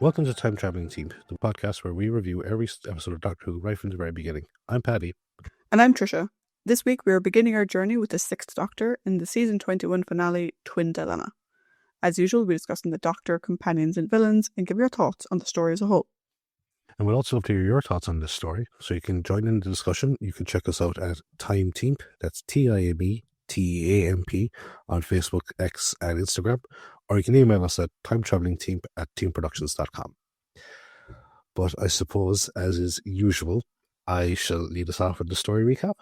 Welcome to Time Traveling Team, the podcast where we review every episode of Doctor Who right from the very beginning. I'm Paddy. And I'm Tricia. This week we are beginning our journey with the 6th Doctor in the Season 21 finale, Twin Dilemma. As usual, we'll be discussing the Doctor, companions and villains and give your thoughts on the story as a whole. And we'd also love to hear your thoughts on this story, so you can join in the discussion. You can check us out at Time Team, that's TIMETEAMP, on Facebook, X and Instagram, or you can email us at timetravelingteam@teamproductions.com. But I suppose, as is usual, I shall lead us off with the story recap.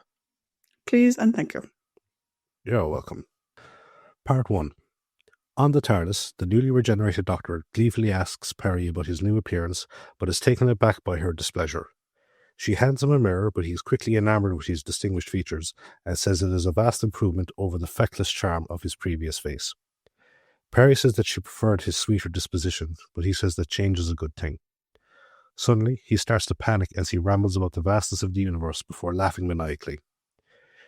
Please and thank you. You're welcome. Part 1. On the TARDIS, the newly regenerated Doctor gleefully asks Peri about his new appearance, but is taken aback by her displeasure. She hands him a mirror, but he is quickly enamoured with his distinguished features and says it is a vast improvement over the feckless charm of his previous face. Peri says that she preferred his sweeter disposition, but he says that change is a good thing. Suddenly, he starts to panic as he rambles about the vastness of the universe before laughing maniacally.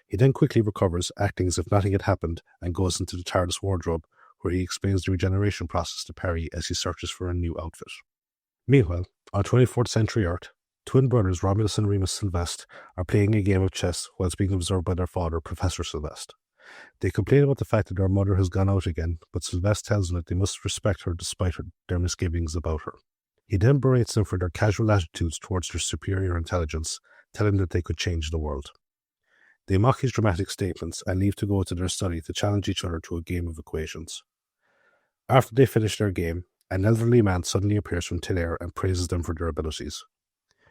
He then quickly recovers, acting as if nothing had happened, and goes into the TARDIS wardrobe, where he explains the regeneration process to Peri as he searches for a new outfit. Meanwhile, on 24th century Earth, twin brothers Romulus and Remus Sylvester are playing a game of chess whilst being observed by their father, Professor Sylvester. They complain about the fact that their mother has gone out again, but Sylvester tells them that they must respect her despite their misgivings about her. He then berates them for their casual attitudes towards their superior intelligence, telling them that they could change the world. They mock his dramatic statements and leave to go to their study to challenge each other to a game of equations. After they finish their game, an elderly man suddenly appears from thin air and praises them for their abilities.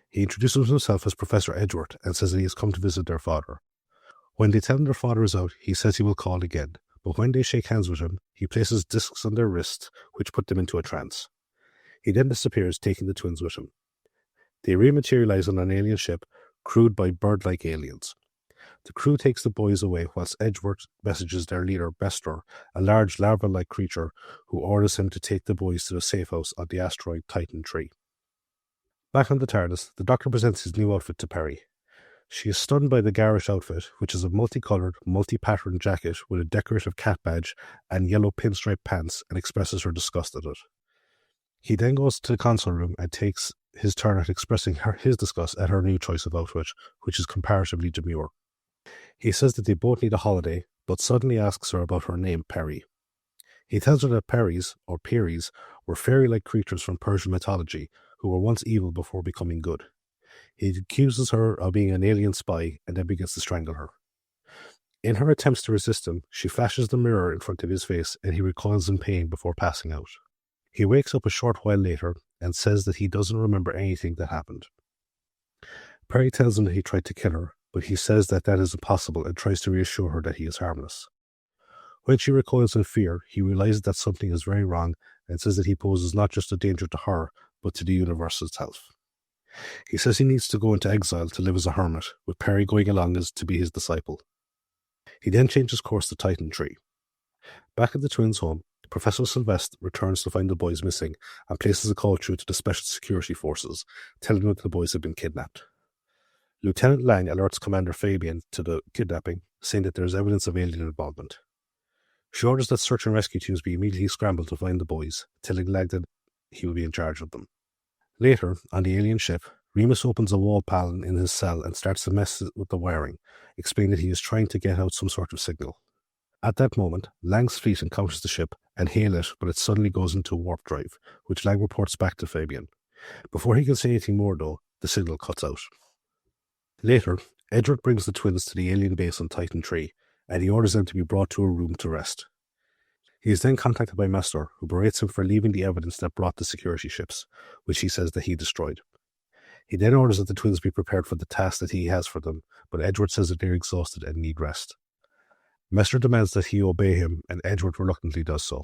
He introduces himself as Professor Edgeworth and says that he has come to visit their father. When they tell him their father is out, he says he will call again, but when they shake hands with him, he places discs on their wrists, which put them into a trance. He then disappears, taking the twins with him. They rematerialize on an alien ship, crewed by bird-like aliens. The crew takes the boys away whilst Edgeworth messages their leader, Bestor, a large larva-like creature, who orders him to take the boys to the safe house on the asteroid Titan III. Back on the TARDIS, the Doctor presents his new outfit to Peri. She is stunned by the garish outfit, which is a multicoloured, multi-patterned jacket with a decorative cat badge and yellow pinstripe pants, and expresses her disgust at it. He then goes to the console room and takes his turn at expressing his disgust at her new choice of outfit, which is comparatively demure. He says that they both need a holiday, but suddenly asks her about her name, Peri. He tells her that Peris, or Peris, were fairy-like creatures from Persian mythology who were once evil before becoming good. He accuses her of being an alien spy and then begins to strangle her. In her attempts to resist him, she flashes the mirror in front of his face and he recoils in pain before passing out. He wakes up a short while later and says that he doesn't remember anything that happened. Peri tells him that he tried to kill her, but he says that is impossible and tries to reassure her that he is harmless. When she recoils in fear, he realizes that something is very wrong and says that he poses not just a danger to her, but to the universe itself. He says he needs to go into exile to live as a hermit, with Peri going along as to be his disciple. He then changes course to Titan III. Back at the twins' home, Professor Sylvester returns to find the boys missing and places a call through to the Special Security Forces, telling them that the boys have been kidnapped. Lieutenant Lang alerts Commander Fabian to the kidnapping, saying that there is evidence of alien involvement. She orders that search and rescue teams be immediately scrambled to find the boys, telling Lang that he will be in charge of them. Later, on the alien ship, Remus opens a wall panel in his cell and starts to mess with the wiring, explaining that he is trying to get out some sort of signal. At that moment, Lang's fleet encounters the ship and hail it, but it suddenly goes into warp drive, which Lang reports back to Fabian. Before he can say anything more, though, the signal cuts out. Later, Edgeworth brings the twins to the alien base on Titan III, and he orders them to be brought to a room to rest. He is then contacted by Mestor, who berates him for leaving the evidence that brought the security ships, which he says that he destroyed. He then orders that the twins be prepared for the task that he has for them, but Edgeworth says that they are exhausted and need rest. Mestor demands that he obey him, and Edgeworth reluctantly does so.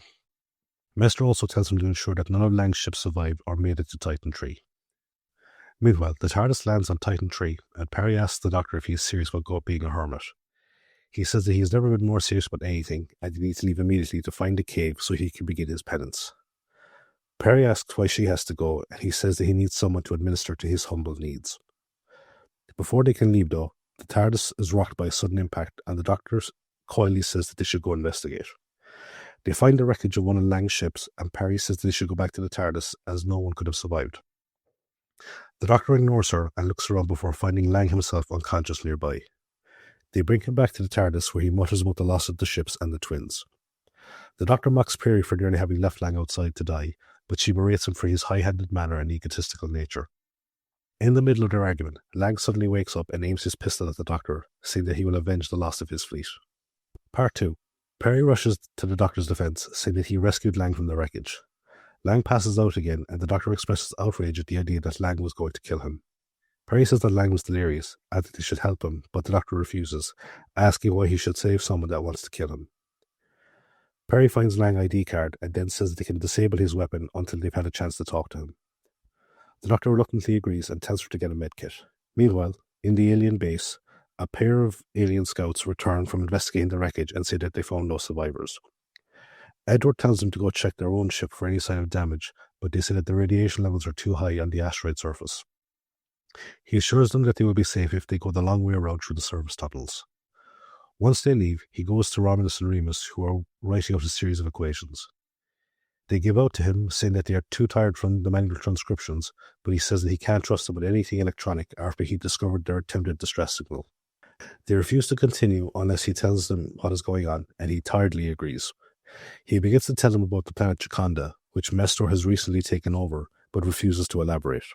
Mestor also tells him to ensure that none of Lang's ships survived or made it to Titan III. Meanwhile, the TARDIS lands on Titan III, and Peri asks the Doctor if he is serious about being a hermit. He says that he has never been more serious about anything, and he needs to leave immediately to find a cave so he can begin his penance. Peri asks why she has to go, and he says that he needs someone to administer to his humble needs. Before they can leave, though, the TARDIS is rocked by a sudden impact, and the Doctor coyly says that they should go investigate. They find the wreckage of one of Lang's ships, and Peri says they should go back to the TARDIS as no one could have survived. The Doctor ignores her and looks around before finding Lang himself unconscious nearby. They bring him back to the TARDIS, where he mutters about the loss of the ships and the twins. The Doctor mocks Peri for nearly having left Lang outside to die, but she berates him for his high-handed manner and egotistical nature. In the middle of their argument, Lang suddenly wakes up and aims his pistol at the Doctor, saying that he will avenge the loss of his fleet. Part 2. Peri rushes to the Doctor's defense, saying that he rescued Lang from the wreckage. Lang passes out again, and the Doctor expresses outrage at the idea that Lang was going to kill him. Peri says that Lang was delirious, and that they should help him, but the Doctor refuses, asking why he should save someone that wants to kill him. Peri finds Lang's ID card and then says that they can disable his weapon until they've had a chance to talk to him. The Doctor reluctantly agrees and tells her to get a medkit. Meanwhile, in the alien base, a pair of alien scouts return from investigating the wreckage and say that they found no survivors. Edward tells them to go check their own ship for any sign of damage, but they say that the radiation levels are too high on the asteroid surface. He assures them that they will be safe if they go the long way around through the service tunnels. Once they leave, he goes to Romulus and Remus, who are writing out a series of equations. They give out to him, saying that they are too tired from the manual transcriptions, but he says that he can't trust them with anything electronic after he discovered their attempted distress signal. They refuse to continue unless he tells them what is going on, and he tiredly agrees. He begins to tell them about the planet Jaconda, which Mestor has recently taken over, but refuses to elaborate.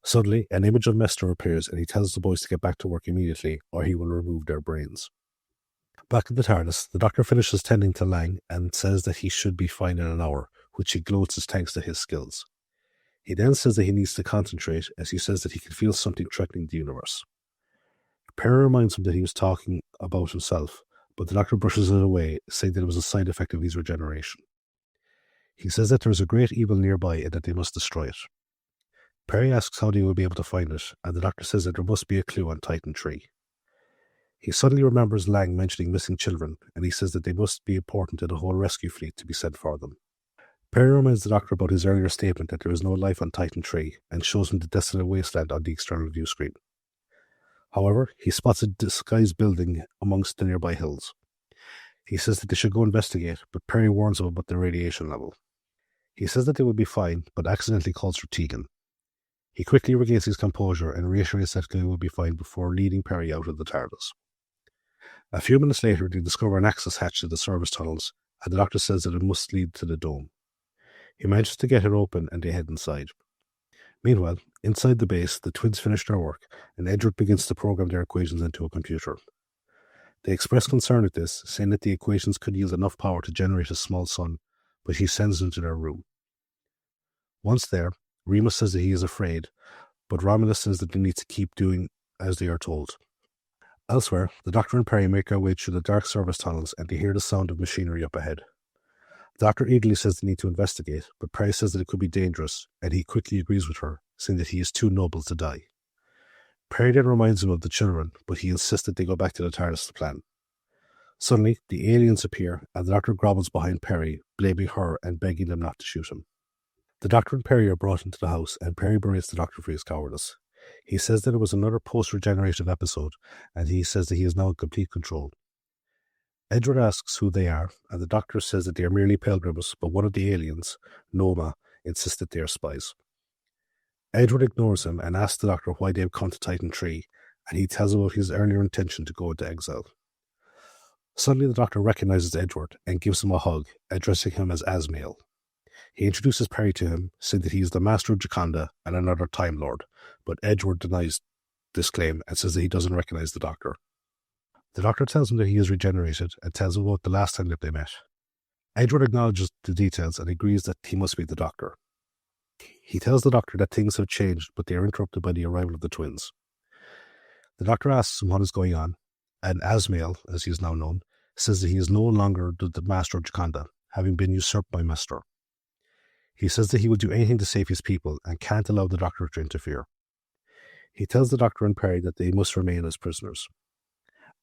Suddenly, an image of Mestor appears, and he tells the boys to get back to work immediately, or he will remove their brains. Back at the TARDIS, the Doctor finishes tending to Lang and says that he should be fine in an hour, which he gloats as thanks to his skills. He then says that he needs to concentrate, as he says that he can feel something threatening the universe. Peri reminds him that he was talking about himself, but the Doctor brushes it away, saying that it was a side effect of his regeneration. He says that there is a great evil nearby and that they must destroy it. Peri asks how they will be able to find it, and the Doctor says that there must be a clue on Titan 3. He suddenly remembers Lang mentioning missing children, and he says that they must be important to the whole rescue fleet to be sent for them. Peri reminds the Doctor about his earlier statement that there is no life on Titan 3, and shows him the desolate wasteland on the external view screen. However, he spots a disguised building amongst the nearby hills. He says that they should go investigate, but Peri warns him about the radiation level. He says that they will be fine, but accidentally calls for Tegan. He quickly regains his composure and reassures that they will be fine before leading Peri out of the TARDIS. A few minutes later, they discover an access hatch to the service tunnels, and the Doctor says that it must lead to the dome. He manages to get it open, and they head inside. Meanwhile, inside the base, the twins finish their work, and Edward begins to program their equations into a computer. They express concern at this, saying that the equations could yield enough power to generate a small sun, but he sends them to their room. Once there, Remus says that he is afraid, but Romulus says that they need to keep doing as they are told. Elsewhere, the Doctor and Peri make their way through the dark service tunnels, and they hear the sound of machinery up ahead. The Doctor eagerly says they need to investigate, but Peri says that it could be dangerous, and he quickly agrees with her, saying that he is too noble to die. Peri then reminds him of the children, but he insists that they go back to the TARDIS to plan. Suddenly, the aliens appear, and the Doctor grovels behind Peri, blaming her and begging them not to shoot him. The Doctor and Peri are brought into the house, and Peri berates the Doctor for his cowardice. He says that it was another post-regenerative episode, and he says that he is now in complete control. Edward asks who they are, and the Doctor says that they are merely pilgrims, but one of the aliens, Noma, insists that they are spies. Edward ignores him and asks the Doctor why they have come to Titan 3, and he tells about his earlier intention to go into exile. Suddenly the Doctor recognizes Edward and gives him a hug, addressing him as Asmael. He introduces Peri to him, saying that he is the master of Jaconda and another Time Lord, but Edward denies this claim and says that he doesn't recognize the Doctor. The Doctor tells him that he is regenerated and tells him about the last time that they met. Edward acknowledges the details and agrees that he must be the Doctor. He tells the Doctor that things have changed, but they are interrupted by the arrival of the twins. The Doctor asks him what is going on, and Asmael, as he is now known, says that he is no longer the master of Jaconda, having been usurped by Mestor. He says that he will do anything to save his people and can't allow the Doctor to interfere. He tells the Doctor and Peri that they must remain as prisoners.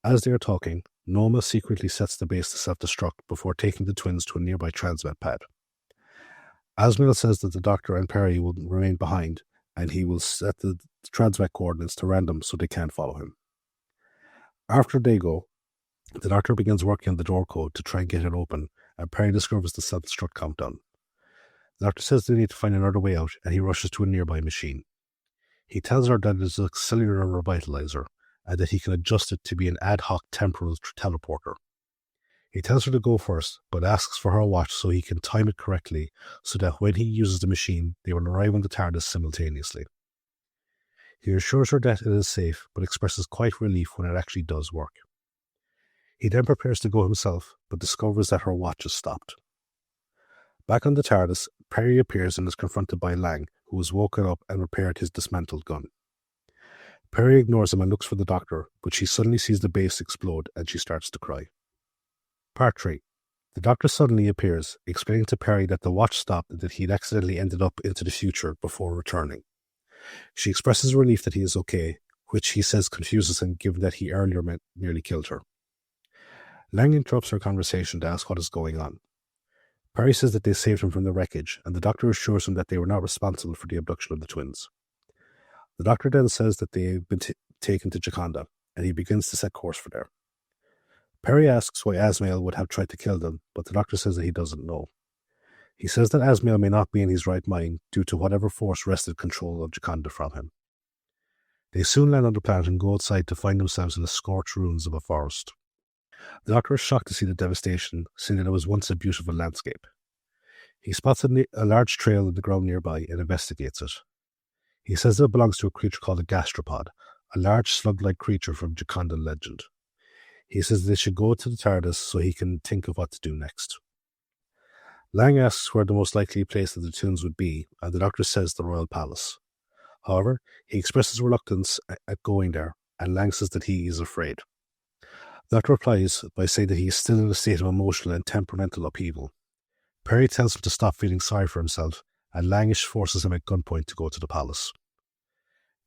As they are talking, Noma secretly sets the base to self-destruct before taking the twins to a nearby transmat pad. Asmael says that the Doctor and Peri will remain behind, and he will set the transmat coordinates to random so they can't follow him. After they go, the Doctor begins working on the door code to try and get it open, and Peri discovers the self-destruct countdown. The doctor says they need to find another way out, and he rushes to a nearby machine. He tells her that it is a cellular revitalizer, and that he can adjust it to be an ad hoc temporal teleporter. He tells her to go first, but asks for her watch so he can time it correctly, so that when he uses the machine, they will arrive on the TARDIS simultaneously. He assures her that it is safe, but expresses quite relief when it actually does work. He then prepares to go himself, but discovers that her watch has stopped. Back on the TARDIS, Peri appears and is confronted by Lang, who has woken up and repaired his dismantled gun. Peri ignores him and looks for the doctor, but she suddenly sees the base explode and she starts to cry. Part 3. The doctor suddenly appears, explaining to Peri that the watch stopped and that he had accidentally ended up into the future before returning. She expresses relief that he is okay, which he says confuses him given that he earlier nearly killed her. Lang interrupts her conversation to ask what is going on. Peri says that they saved him from the wreckage, and the doctor assures him that they were not responsible for the abduction of the twins. The doctor then says that they have been taken to Jakanda, and he begins to set course for there. Peri asks why Asmael would have tried to kill them, but the doctor says that he doesn't know. He says that Asmael may not be in his right mind due to whatever force wrested control of Jakanda from him. They soon land on the planet and go outside to find themselves in the scorched ruins of a forest. The doctor is shocked to see the devastation, seeing that it was once a beautiful landscape. He spots a large trail in the ground nearby and investigates it. He says it belongs to a creature called a gastropod, a large slug-like creature from Jakandan legend. He says they should go to the TARDIS so he can think of what to do next. Lang asks where the most likely place that the twins would be, and the doctor says the Royal Palace. However, he expresses reluctance at going there, and Lang says that he is afraid. The doctor replies by saying that he is still in a state of emotional and temperamental upheaval. Peri tells him to stop feeling sorry for himself, and Langish forces him at gunpoint to go to the palace.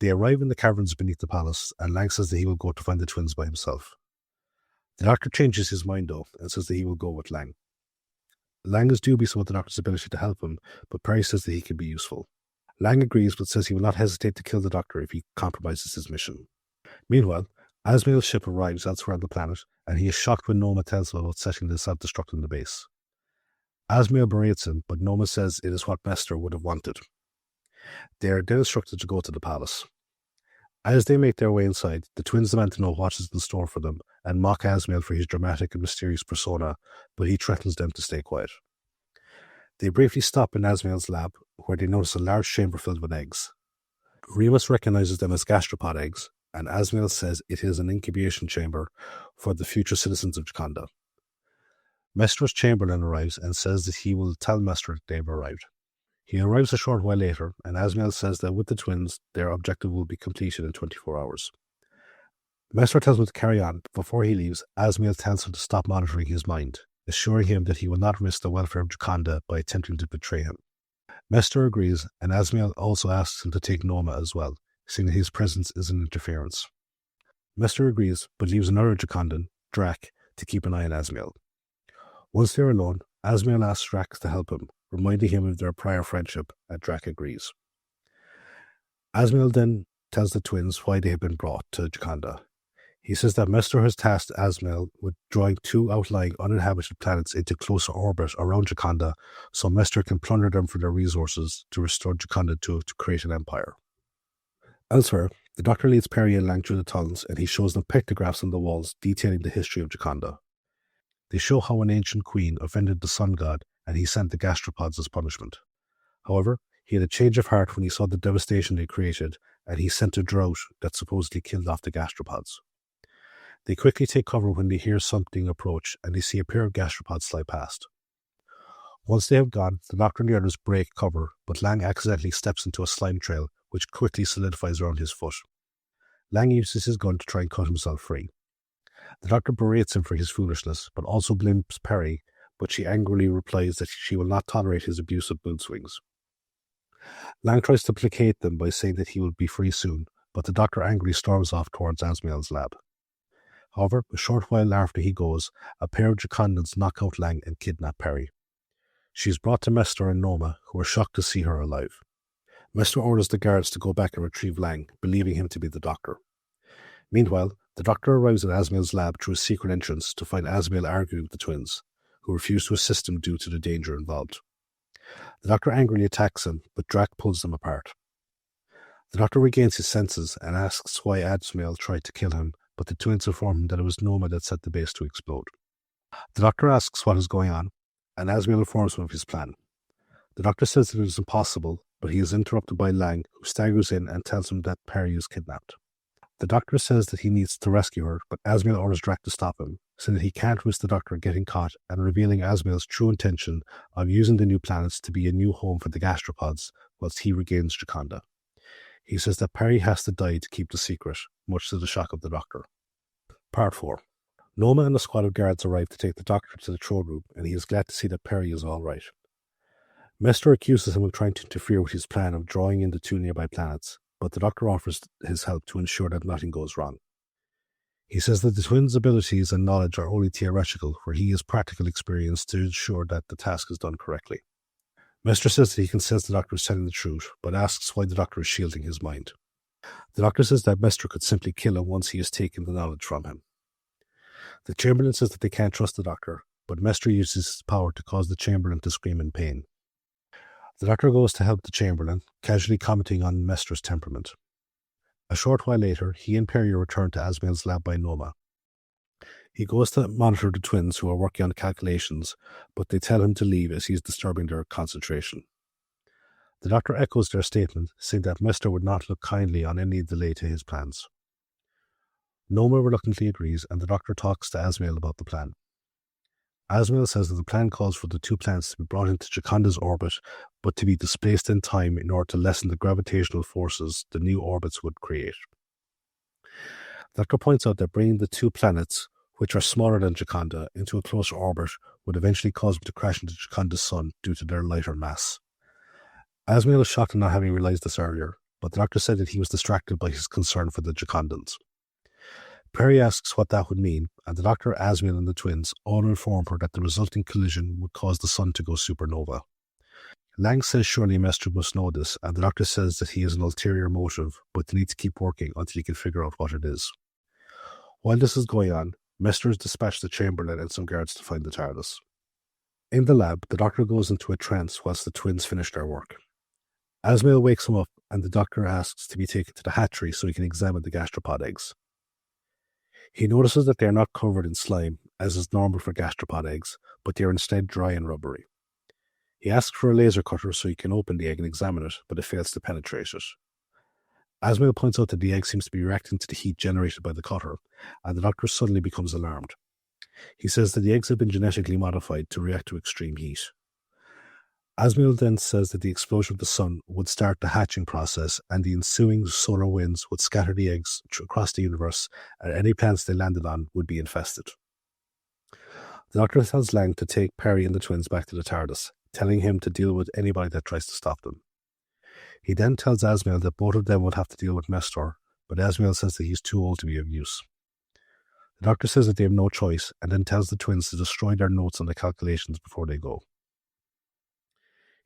They arrive in the caverns beneath the palace, and Lang says that he will go to find the twins by himself. The doctor changes his mind though, and says that he will go with Lang. Lang is dubious about the doctor's ability to help him, but Peri says that he can be useful. Lang agrees, but says he will not hesitate to kill the doctor if he compromises his mission. Meanwhile, Asmael's ship arrives elsewhere on the planet, and he is shocked when Noma tells him about setting the self-destruct in the base. Asmael berates him, but Noma says it is what Mester would have wanted. They are then instructed to go to the palace. As they make their way inside, the twins demand to know what is in store for them, and mock Asmael for his dramatic and mysterious persona, but he threatens them to stay quiet. They briefly stop in Asmael's lab, where they notice a large chamber filled with eggs. Remus recognizes them as gastropod eggs, and Asmael says it is an incubation chamber for the future citizens of Jakanda. Mester's chamberlain arrives and says that he will tell Mester that they have arrived. He arrives a short while later, and Asmael says that with the twins, their objective will be completed in 24 hours. Mester tells him to carry on, but before he leaves, Asmael tells him to stop monitoring his mind, assuring him that he will not risk the welfare of Jakanda by attempting to betray him. Mester agrees, and Asmael also asks him to take Noma as well, saying that his presence is an interference. Mester agrees, but leaves another Jakandan, Drac, to keep an eye on Asmael. Once they are alone, Asmael asks Drac to help him, reminding him of their prior friendship, and Drac agrees. Asmael then tells the twins why they have been brought to Jakanda. He says that Mester has tasked Asmael with drawing 2 outlying uninhabited planets into closer orbit around Jakanda so Mester can plunder them for their resources to restore Jakanda to create an empire. Elsewhere, the doctor leads Peri and Lang through the tunnels, and he shows them pictographs on the walls detailing the history of Jakanda. They show how an ancient queen offended the sun god, and he sent the gastropods as punishment. However, he had a change of heart when he saw the devastation they created, and he sent a drought that supposedly killed off the gastropods. They quickly take cover when they hear something approach, and they see a pair of gastropods slide past. Once they have gone, the doctor and the others break cover, but Lang accidentally steps into a slime trail, which quickly solidifies around his foot. Lang uses his gun to try and cut himself free. The doctor berates him for his foolishness, but also blames Peri, but she angrily replies that she will not tolerate his abusive mood swings. Lang tries to placate them by saying that he will be free soon, but the doctor angrily storms off towards Asmael's lab. However, a short while after he goes, a pair of Jakandans knock out Lang and kidnap Peri. She is brought to Mester and Noma, who are shocked to see her alive. Mester orders the guards to go back and retrieve Lang, believing him to be the doctor. Meanwhile, the doctor arrives at Asmael's lab through a secret entrance to find Asmael arguing with the twins, who refuse to assist him due to the danger involved. The Doctor angrily attacks him, but Drac pulls them apart. The Doctor regains his senses and asks why Asmael tried to kill him, but the twins inform him that it was Noma that set the base to explode. The Doctor asks what is going on, and Asmael informs him of his plan. The Doctor says that it is impossible, but he is interrupted by Lang, who staggers in and tells him that Peri is kidnapped. The Doctor says that he needs to rescue her, but Asmael orders Drac to stop him, saying that he can't risk the Doctor getting caught and revealing Asmael's true intention of using the new planets to be a new home for the gastropods whilst he regains G'kanda. He says that Peri has to die to keep the secret, much to the shock of the Doctor. Part 4. Noma and a squad of guards arrive to take the Doctor to the throne room, and he is glad to see that Peri is all right. Mester accuses him of trying to interfere with his plan of drawing in the two nearby planets, but the Doctor offers his help to ensure that nothing goes wrong. He says that the twins' abilities and knowledge are only theoretical, where he has practical experience to ensure that the task is done correctly. Mester says that he can sense the Doctor is telling the truth, but asks why the Doctor is shielding his mind. The Doctor says that Mester could simply kill him once he has taken the knowledge from him. The Chamberlain says that they can't trust the Doctor, but Mester uses his power to cause the Chamberlain to scream in pain. The Doctor goes to help the Chamberlain, casually commenting on Mester's temperament. A short while later, he and Peri return to Asmael's lab by Noma. He goes to monitor the twins who are working on the calculations, but they tell him to leave as he is disturbing their concentration. The Doctor echoes their statement, saying that Mester would not look kindly on any delay to his plans. Noma reluctantly agrees, and the Doctor talks to Asmael about the plan. Asmael says that the plan calls for the two planets to be brought into G'kanda's orbit, but to be displaced in time in order to lessen the gravitational forces the new orbits would create. The Doctor points out that bringing the two planets, which are smaller than G'kanda, into a closer orbit would eventually cause them to crash into G'kanda's sun due to their lighter mass. Asmael is shocked at not having realized this earlier, but the Doctor said that he was distracted by his concern for the G'kandans. Peri asks what that would mean, and the Doctor, Asmael, and the twins all inform her that the resulting collision would cause the sun to go supernova. Lang says surely Mester must know this, and the Doctor says that he has an ulterior motive, but they need to keep working until he can figure out what it is. While this is going on, Mester has dispatched the Chamberlain and some guards to find the TARDIS. In the lab, the Doctor goes into a trance whilst the twins finish their work. Asmael wakes him up, and the Doctor asks to be taken to the hatchery so he can examine the gastropod eggs. He notices that they are not covered in slime, as is normal for gastropod eggs, but they are instead dry and rubbery. He asks for a laser cutter so he can open the egg and examine it, but it fails to penetrate it. Asmael points out that the egg seems to be reacting to the heat generated by the cutter, and the Doctor suddenly becomes alarmed. He says that the eggs have been genetically modified to react to extreme heat. Asmael then says that the explosion of the sun would start the hatching process, and the ensuing solar winds would scatter the eggs across the universe, and any planets they landed on would be infested. The Doctor tells Lang to take Peri and the twins back to the TARDIS, telling him to deal with anybody that tries to stop them. He then tells Asmael that both of them would have to deal with Mester, but Asmael says that he's too old to be of use. The Doctor says that they have no choice, and then tells the twins to destroy their notes on the calculations before they go.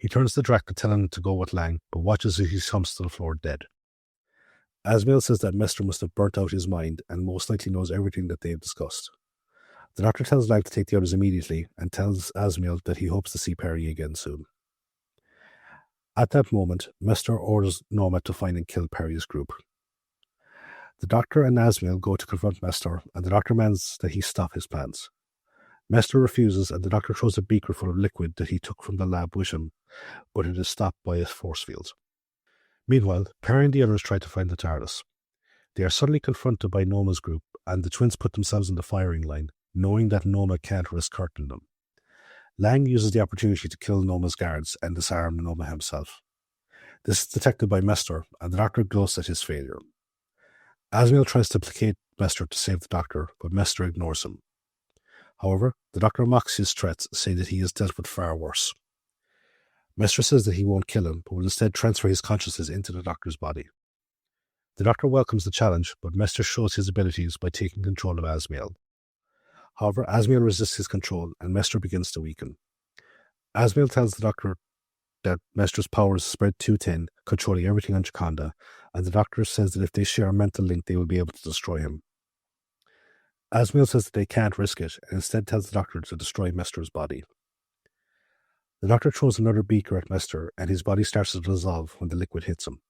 He turns to Drac to tell him to go with Lang, but watches as he comes to the floor dead. Asmael says that Mester must have burnt out his mind and most likely knows everything that they have discussed. The Doctor tells Lang to take the others immediately and tells Asmael that he hopes to see Peri again soon. At that moment, Mester orders Noma to find and kill Peri's group. The Doctor and Asmael go to confront Mester, and the Doctor demands that he stop his plans. Mester refuses, and the Doctor throws a beaker full of liquid that he took from the lab with him, but it is stopped by a force field. Meanwhile, Peri and the others try to find the TARDIS. They are suddenly confronted by Noma's group, and the twins put themselves in the firing line, knowing that Noma can't risk hurting them. Lang uses the opportunity to kill Noma's guards and disarm Noma himself. This is detected by Mester, and the Doctor gloats at his failure. Asmael tries to placate Mester to save the Doctor, but Mester ignores him. However, the Doctor mocks his threats, saying that he has dealt with far worse. Mester says that he won't kill him, but will instead transfer his consciousness into the Doctor's body. The Doctor welcomes the challenge, but Mester shows his abilities by taking control of Asmael. However, Asmael resists his control, and Mester begins to weaken. Asmael tells the Doctor that Mester's power is spread too thin, controlling everything on G'kanda, and the Doctor says that if they share a mental link, they will be able to destroy him. Asmiel says that they can't risk it and instead tells the Doctor to destroy Mester's body. The Doctor throws another beaker at Mester and his body starts to dissolve when the liquid hits him.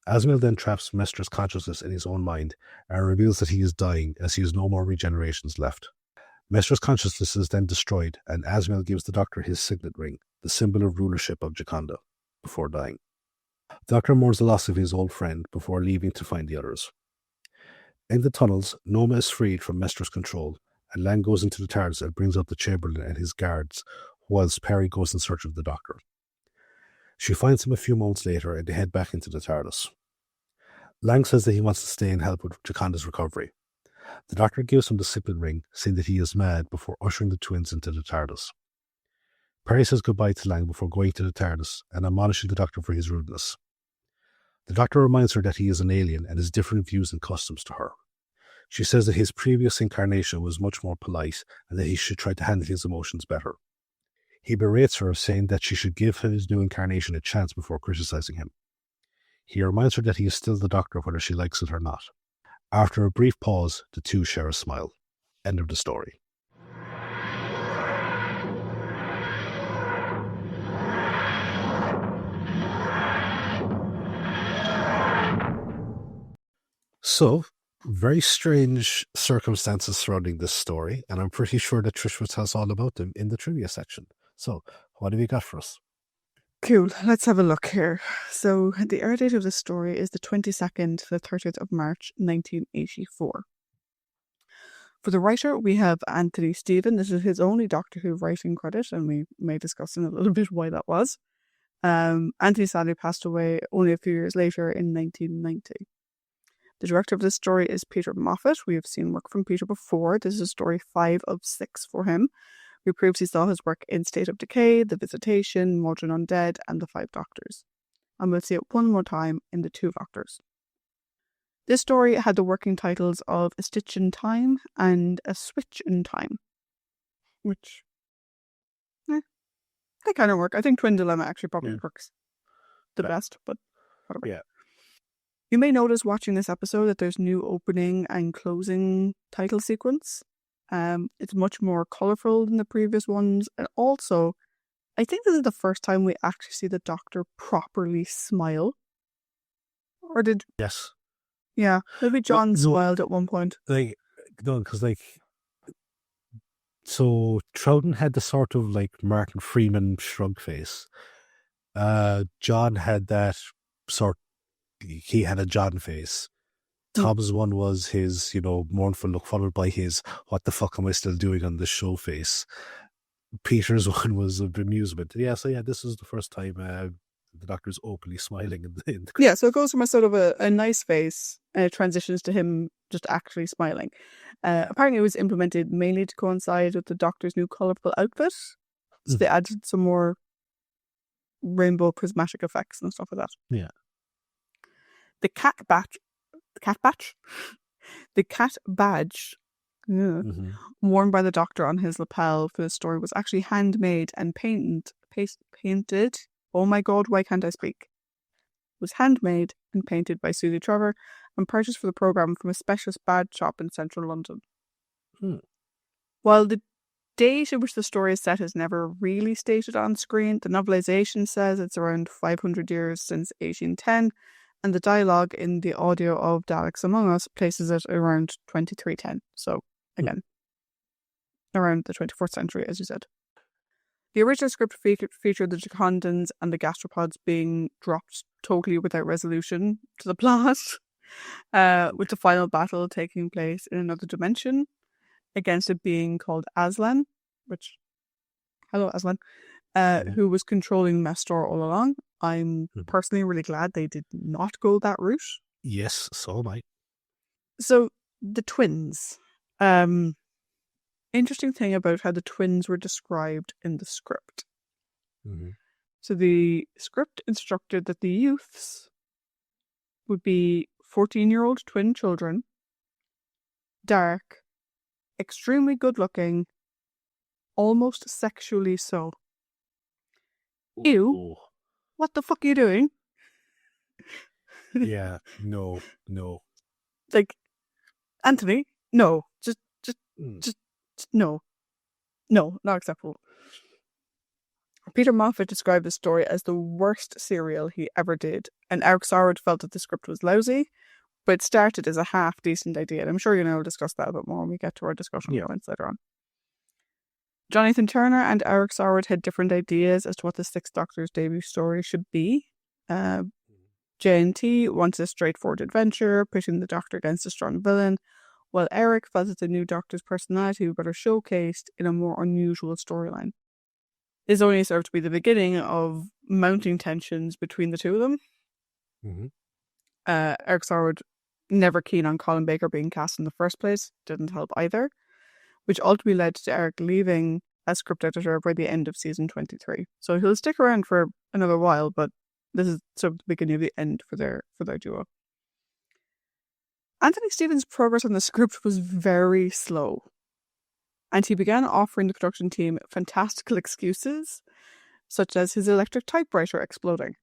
Asmiel then traps Mester's consciousness in his own mind and reveals that he is dying as he has no more regenerations left. Mester's consciousness is then destroyed and Asmiel gives the Doctor his signet ring, the symbol of rulership of Jakanda, before dying. The Doctor mourns the loss of his old friend before leaving to find the others. In the tunnels, Noma is freed from Mester's control, and Lang goes into the TARDIS and brings up the Chamberlain and his guards, whilst Peri goes in search of the Doctor. She finds him a few moments later and they head back into the TARDIS. Lang says that he wants to stay and help with Jakanda's recovery. The Doctor gives him the signet ring, saying that he is mad before ushering the twins into the TARDIS. Peri says goodbye to Lang before going to the TARDIS and admonishing the Doctor for his rudeness. The Doctor reminds her that he is an alien and has different views and customs to her. She says that his previous incarnation was much more polite and that he should try to handle his emotions better. He berates her, saying that she should give his new incarnation a chance before criticizing him. He reminds her that he is still the Doctor whether she likes it or not. After a brief pause, the two share a smile. End of the story. So, very strange circumstances surrounding this story, and I'm pretty sure that Trish will tell us all about them in the trivia section. So, what have you got for us? Cool, let's have a look here. So, the air date of this story is the 22nd to the 30th of March, 1984. For the writer, we have Anthony Stephen. This is his only Doctor Who writing credit, and we may discuss in a little bit why that was. Anthony sadly passed away only a few years later in 1990. The director of this story is Peter Moffat. We have seen work from Peter before. This is story 5 of 6 for him. We previously saw his work in State of Decay, The Visitation, Mordred Undead, and The Five Doctors. And we'll see it one more time in The Two Doctors. This story had the working titles of A Stitch in Time and A Switch in Time. Which, they kind of work. I think Twin Dilemma actually probably works the best, but whatever. Yeah. You may notice watching this episode that there's new opening and closing title sequence. It's much more colourful than the previous ones. And also, I think this is the first time we actually see the Doctor properly smile. Or did... Yes. Yeah, maybe John smiled at one point. So Troughton had the sort of Martin Freeman shrug face. John had that he had a John face. Tom's one was his, mournful look followed by his, what the fuck am I still doing on this show face. Peter's one was of amusement. Yeah, so this is the first time the Doctor's openly smiling. Yeah, so it goes from a sort of a nice face and it transitions to him just actually smiling. Apparently it was implemented mainly to coincide with the Doctor's new colourful outfit. So they added some more rainbow prismatic effects and stuff like that. Yeah. The cat badge worn by the Doctor on his lapel for the story was actually handmade and painted. Oh my god, why can't I speak? It was handmade and painted by Susie Trevor and purchased for the programme from a specialist badge shop in central London. While the date at which the story is set is never really stated on screen, the novelisation says it's around 500 years since 1810, and the dialogue in the audio of Daleks Among Us places it around 2310. So, again, around the 24th century, as you said. The original script featured the Jakandans and the gastropods being dropped totally without resolution to the plot, with the final battle taking place in another dimension against a being called Aslan, hello Aslan, who was controlling Mestor all along. I'm personally really glad they did not go that route. Yes, so am I. So, the twins. Interesting thing about how the twins were described in the script. So the script instructed that the youths would be 14-year-old twin children, dark, extremely good-looking, almost sexually so. Ew. What the fuck are you doing? Yeah, no. Anthony, no. Just Just no, not acceptable. Peter Moffat described the story as the worst serial he ever did, and Eric Saward felt that the script was lousy, but it started as a half-decent idea, and I'm sure we'll discuss that a bit more when we get to our discussion points later on. Jonathan Turner and Eric Saward had different ideas as to what the Sixth Doctor's debut story should be. J&T wanted a straightforward adventure, pitting the Doctor against a strong villain, while Eric felt that the new Doctor's personality would be better showcased in a more unusual storyline. This only served to be the beginning of mounting tensions between the two of them. Mm-hmm. Eric Saward, never keen on Colin Baker being cast in the first place, didn't help either, which ultimately led to Eric leaving as script editor by the end of season 23. So he'll stick around for another while, but this is sort of the beginning of the end for their duo. Anthony Stevens' progress on the script was very slow, and he began offering the production team fantastical excuses, such as his electric typewriter exploding.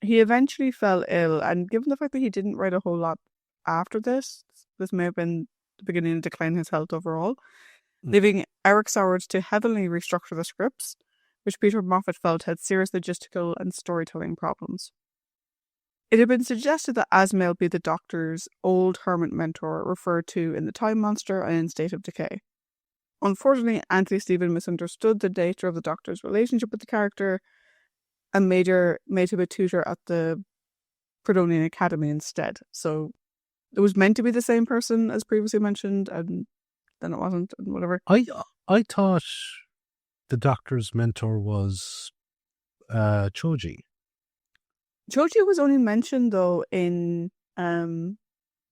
He eventually fell ill, and given the fact that he didn't write a whole lot after this may have been the beginning of decline in his health overall, leaving Eric Saward to heavily restructure the scripts, which Peter Moffat felt had serious logistical and storytelling problems. It had been suggested that Asmail be the Doctor's old hermit mentor referred to in The Time Monster and in State of Decay. Unfortunately, Anthony Stevens misunderstood the nature of the Doctor's relationship with the character and made him a tutor at the Prodonian Academy instead. So it was meant to be the same person as previously mentioned, and then it wasn't, and whatever. I thought the Doctor's mentor was Choji. Choji was only mentioned, though, in Planet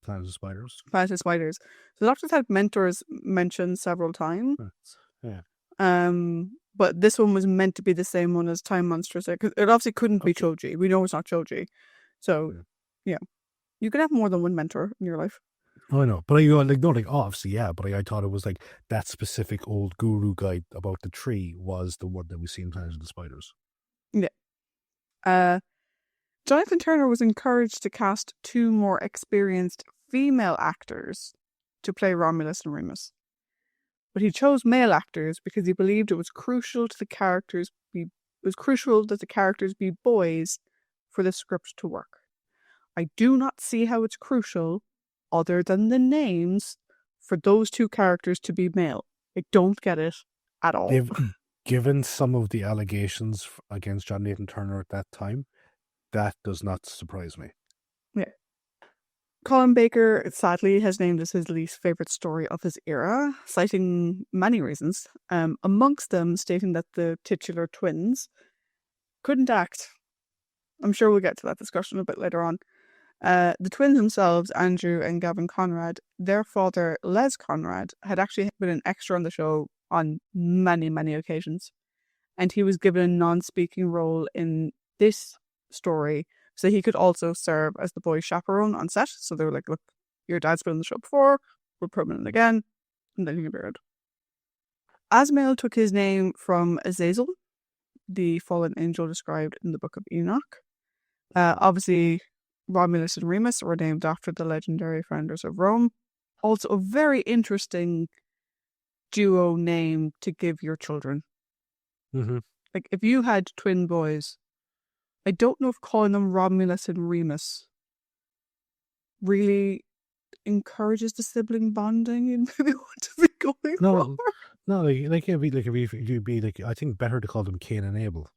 of Spiders. Planet of Spiders. The Doctor's had mentors mentioned several times. Yeah. But this one was meant to be the same one as Time Monsters. Because it obviously couldn't be Choji. We know it's not Choji. So, yeah. You can have more than one mentor in your life. Oh, I know. But obviously, yeah. But I thought it was like that specific old guru guide about the tree was the one that we see in Planet of the Spiders. Yeah. Jonathan Turner was encouraged to cast 2 more experienced female actors to play Romulus and Remus. But he chose male actors because he believed it was crucial that the characters be boys for the script to work. I do not see how it's crucial, other than the names, for those 2 characters to be male. I don't get it at all. Given some of the allegations against John Nathan Turner at that time, that does not surprise me. Yeah. Colin Baker, sadly, has named this his least favourite story of his era, citing many reasons, amongst them stating that the titular twins couldn't act. I'm sure we'll get to that discussion a bit later on. The twins themselves, Andrew and Gavin Conrad, their father, Les Conrad, had actually been an extra on the show on many, many occasions. And he was given a non-speaking role in this story, so he could also serve as the boy's chaperone on set. So they were like, look, your dad's been on the show before, we'll put him in again, and then he can be good. Asmail took his name from Azazel, the fallen angel described in the Book of Enoch. Obviously, Romulus and Remus were named after the legendary founders of Rome. Also, a very interesting duo name to give your children. Mm-hmm. Like, if you had twin boys, I don't know if calling them Romulus and Remus really encourages the sibling bonding and maybe what to be going for. No, like it'd be like, I think better to call them Cain and Abel.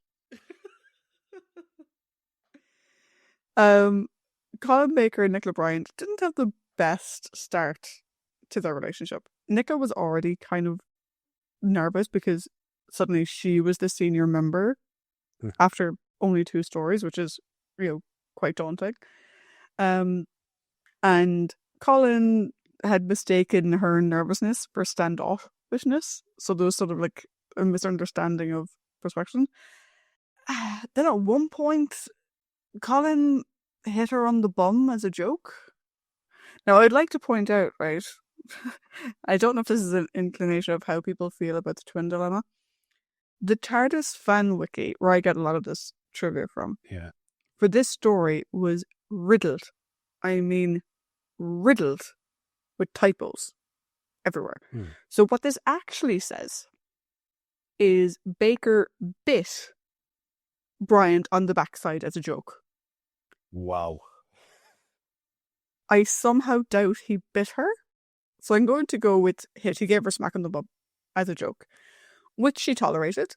Colin Baker and Nicola Bryant didn't have the best start to their relationship. Nicola was already kind of nervous because suddenly she was the senior member after only 2 stories, which is, quite daunting. And Colin had mistaken her nervousness for standoffishness, so there was sort of like a misunderstanding of perspective. Then at one point, Colin hit her on the bum as a joke. Now, I'd like to point out, right, I don't know if this is an inclination of how people feel about the twin dilemma. The TARDIS fan wiki, where I get a lot of this trivia from, for this story was riddled. I mean, riddled with typos. everywhere. Hmm. So what this actually says is Baker bit Bryant on the backside as a joke. Wow. I somehow doubt he bit her. So I'm going to go with he gave her a smack on the bum as a joke, which she tolerated.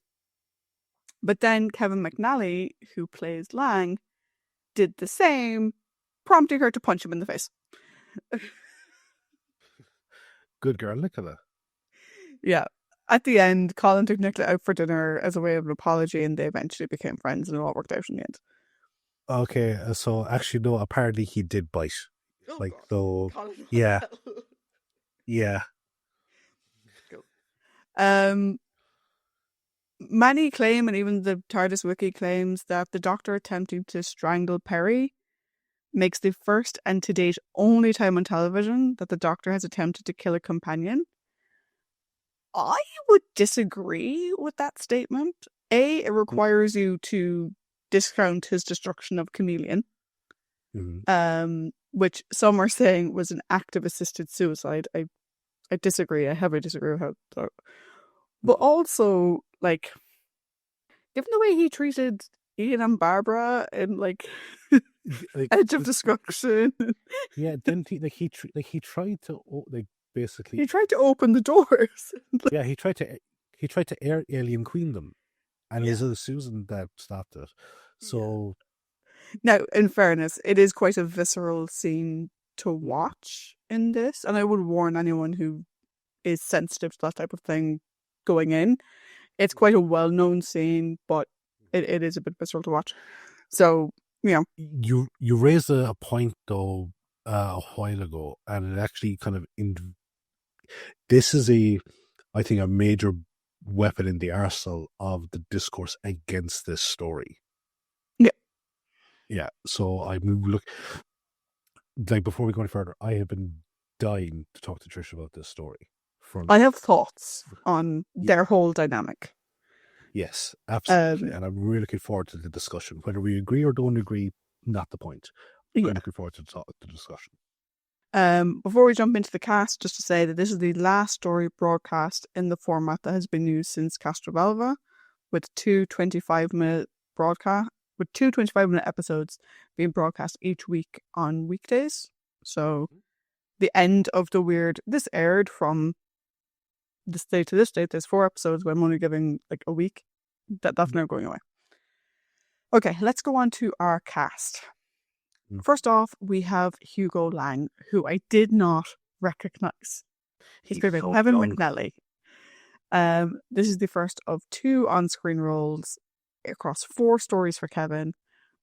But then Kevin McNally, who plays Lang, did the same, prompting her to punch him in the face. Good girl, look at that. Yeah. At the end, Colin took Nicola out for dinner as a way of an apology, and they eventually became friends, and it all worked out in the end. Okay, so actually, no, apparently he did bite. Oh, like, God. though, Colin yeah. Yeah. Cool. Many claim, and even the TARDIS wiki claims, that the Doctor attempting to strangle Peri makes the first and to date only time on television that the Doctor has attempted to kill a companion. I would disagree with that statement. It requires you to discount his destruction of Chameleon, which some are saying was an act of assisted suicide. I disagree. I heavily disagree with how. But also, like, given the way he treated Ian and Barbara in like Edge of Destruction, yeah. Then he tried to basically he tried to open the doors. yeah he tried to alien queen them, and it was Susan that stopped it. So now, in fairness, it is quite a visceral scene to watch in this, and I would warn anyone who is sensitive to that type of thing going in. It's quite a well-known scene, but it is a bit visceral to watch. So, yeah. You raised a point though a while ago, and it actually kind of this is I think a major weapon in the arsenal of the discourse against this story. Yeah. So I look like, before we go any further, I have been dying to talk to Tricia about this story. I have thoughts on their whole dynamic. Yes, absolutely. And I'm really looking forward to the discussion. Whether we agree or don't agree, not the point. I'm looking forward to the discussion. Before we jump into the cast, just to say that this is the last story broadcast in the format that has been used since Castrovalva, with two 25-minute episodes being broadcast each week on weekdays. So the end of the weird, this aired from this day to this date. There's 4 episodes, but I'm only giving like a week. That's now going away. Okay, let's go on to our cast. First off, we have Hugo Lang, who I did not recognize. He's played by Kevin McNally. This is the first of 2 on-screen roles across 4 stories for Kevin.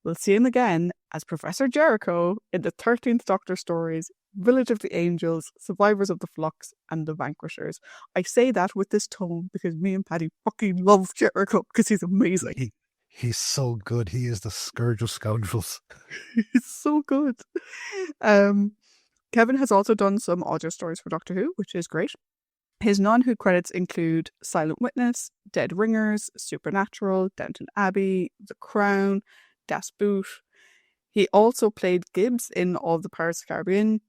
We'll see him again as Professor Jericho in the 13th Doctor stories, Village of the Angels, Survivors of the Flux, and The Vanquishers. I say that with this tone because me and Paddy fucking love Jericho because he's amazing. He's so good. He is the scourge of scoundrels. He's so good. Kevin has also done some audio stories for Doctor Who, which is great. His non-Who credits include Silent Witness, Dead Ringers, Supernatural, Downton Abbey, The Crown, Das Boot. He also played Gibbs in all of the Pirates of the Caribbean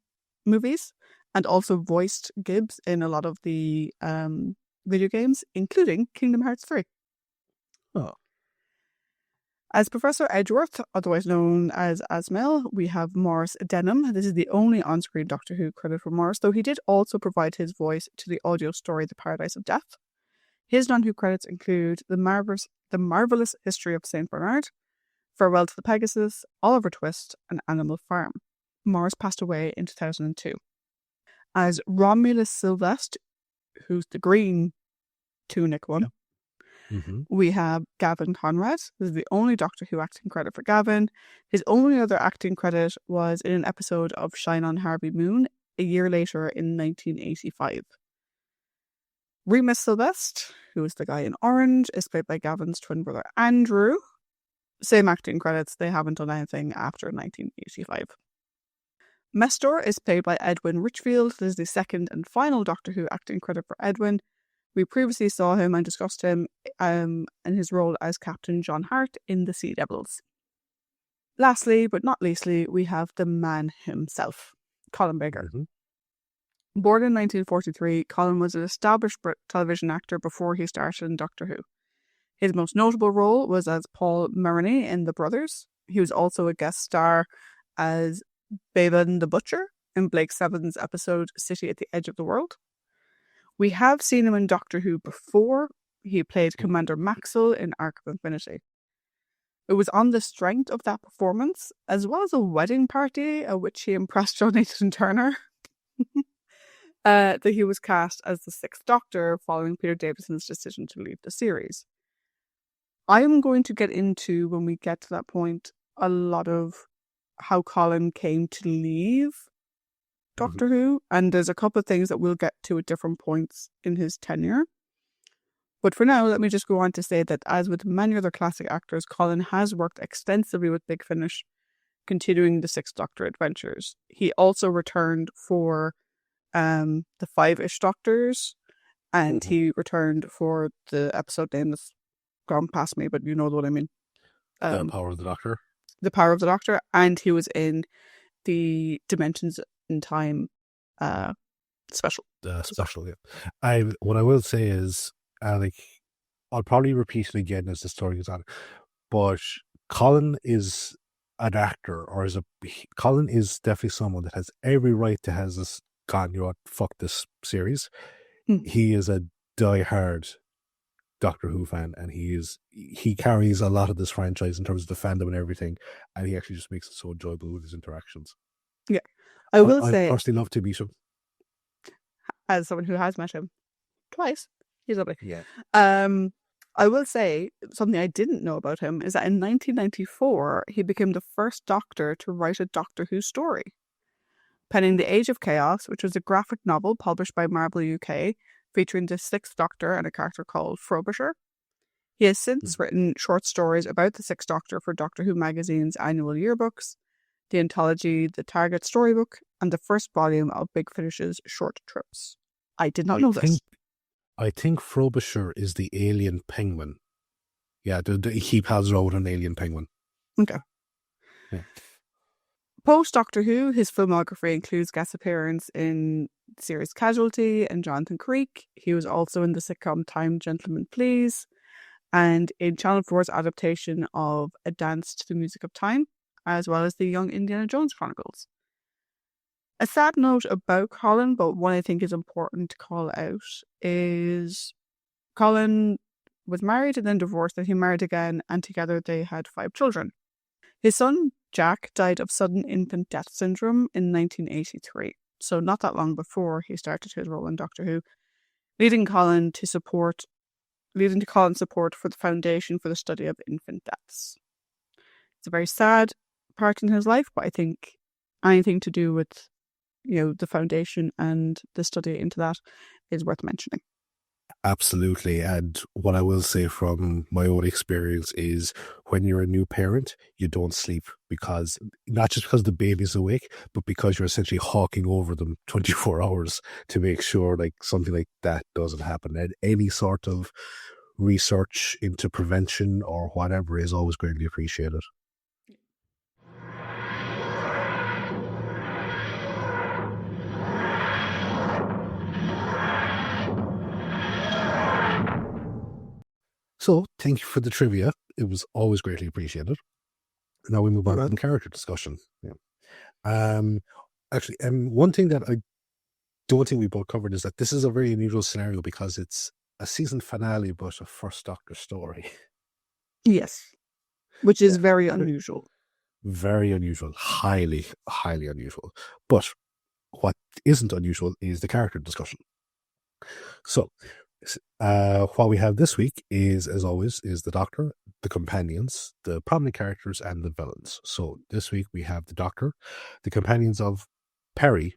movies, and also voiced Gibbs in a lot of the video games, including Kingdom Hearts 3. Oh. As Professor Edgeworth, otherwise known as Asmel, we have Maurice Denham. This is the only on-screen Doctor Who credit for Maurice, though he did also provide his voice to the audio story The Paradise of Death. His non-Who credits include The Marvelous History of St. Bernard, Farewell to the Pegasus, Oliver Twist, and Animal Farm. Maurice passed away in 2002. As Romulus Sylvester, who's the green tunic one, we have Gavin Conrad. This is the only Doctor Who acting credit for Gavin. His only other acting credit was in an episode of Shine on Harvey Moon a year later in 1985. Remus Sylvester, who is the guy in orange, is played by Gavin's twin brother Andrew. Same acting credits, they haven't done anything after 1985. Mestor is played by Edwin Richfield. This is the second and final Doctor Who acting credit for Edwin. We previously saw him and discussed him in his role as Captain John Hart in The Sea Devils. Lastly, but not leastly, we have the man himself, Colin Baker. Born in 1943, Colin was an established television actor before he started in Doctor Who. His most notable role was as Paul Maroney in The Brothers. He was also a guest star as Bevan the Butcher in Blake Seven's episode City at the Edge of the World. We have seen him in Doctor Who before. He played Commander Maxwell in Arc of Infinity. It was on the strength of that performance, as well as a wedding party at which he impressed John Nathan Turner, that he was cast as the Sixth Doctor following Peter Davison's decision to leave the series. I am going to get into, when we get to that point, a lot of how Colin came to leave Doctor Who, and there's a couple of things that we'll get to at different points in his tenure. But for now, let me just go on to say that, as with many other classic actors, Colin has worked extensively with Big Finish, continuing the Sixth Doctor adventures. He also returned for the Five-ish Doctors, and he returned for the episode name that's gone past me, but you know what I mean. The Power of the Doctor. The Power of the Doctor, and he was in the Dimensions in Time special. Special, yeah. What I will say is, I'll probably repeat it again as the story goes on, but Colin is an actor, Colin is definitely someone that has every right to has this gone, you know what, fuck this series. He is a diehard Doctor Who fan, and he carries a lot of this franchise in terms of the fandom and everything, and he actually just makes it so enjoyable with his interactions. Yeah, I I personally love to meet him. As someone who has met him twice, he's lovely. Yeah. I will say something I didn't know about him is that in 1994 he became the first Doctor to write a Doctor Who story, penning The Age of Chaos, which was a graphic novel published by Marvel UK, featuring the Sixth Doctor and a character called Frobisher. He has since written short stories about the Sixth Doctor for Doctor Who magazine's annual yearbooks, the anthology The Target Storybook, and the first volume of Big Finish's short trips. I did not know this. I think Frobisher is the alien penguin. Yeah, he pals around with an alien penguin. Okay. Yeah. Post Doctor Who, his filmography includes guest appearance in the series Casualty and Jonathan Creek. He was also in the sitcom Time Gentlemen Please, and in Channel 4's adaptation of A Dance to the Music of Time, as well as the Young Indiana Jones Chronicles. A sad note about Colin, but one I think is important to call out, is Colin was married and then divorced, and he married again, and together they had 5 children. His son, Jack, died of sudden infant death syndrome in 1983, so not that long before he started his role in Doctor Who, leading to Colin's support for the Foundation for the Study of Infant Deaths. It's a very sad part in his life, but I think anything to do with, the Foundation and the study into that is worth mentioning. Absolutely. And what I will say from my own experience is, when you're a new parent, you don't sleep, because not just because the baby's awake, but because you're essentially hawking over them 24 hours to make sure something like that doesn't happen. And any sort of research into prevention or whatever is always greatly appreciated. So, thank you for the trivia. It was always greatly appreciated. Now we move on to the character discussion. Yeah. One thing that I don't think we both covered is that this is a very unusual scenario, because it's a season finale but a first Doctor story. Yes. Which is very unusual. Very unusual. Highly, highly unusual. But what isn't unusual is the character discussion. So, what we have this week is, as always, is the Doctor, the companions, the prominent characters, and the villains. So this week we have the Doctor, the companions of Peri.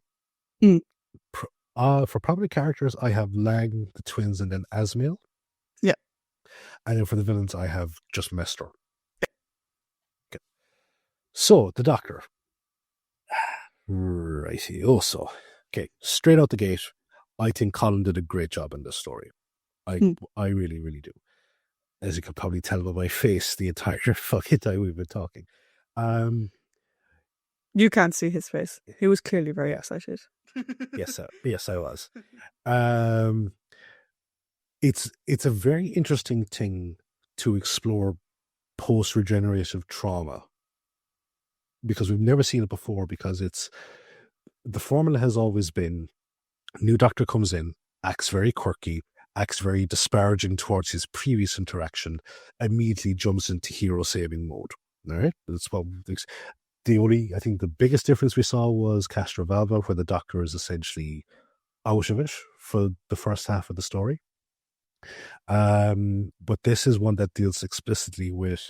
For prominent characters, I have Lang, the twins, and then Asmail. Yeah. And then for the villains, I have just Mester. Okay. So, the Doctor. Righty. Also, okay, straight out the gate, I think Colin did a great job in this story. I really, really do. As you can probably tell by my face the entire fucking time we've been talking. You can't see his face. He was clearly very excited. Yes, I was. Um, it's a very interesting thing to explore post regenerative trauma because we've never seen it before. Because it's the formula has always been new doctor comes in, acts very quirky, acts very disparaging towards his previous interaction, immediately jumps into hero saving mode. All right, that's what the only I think the biggest difference we saw was Castrovalva, where the doctor is essentially out of it for the first half of the story. But this is one that deals explicitly with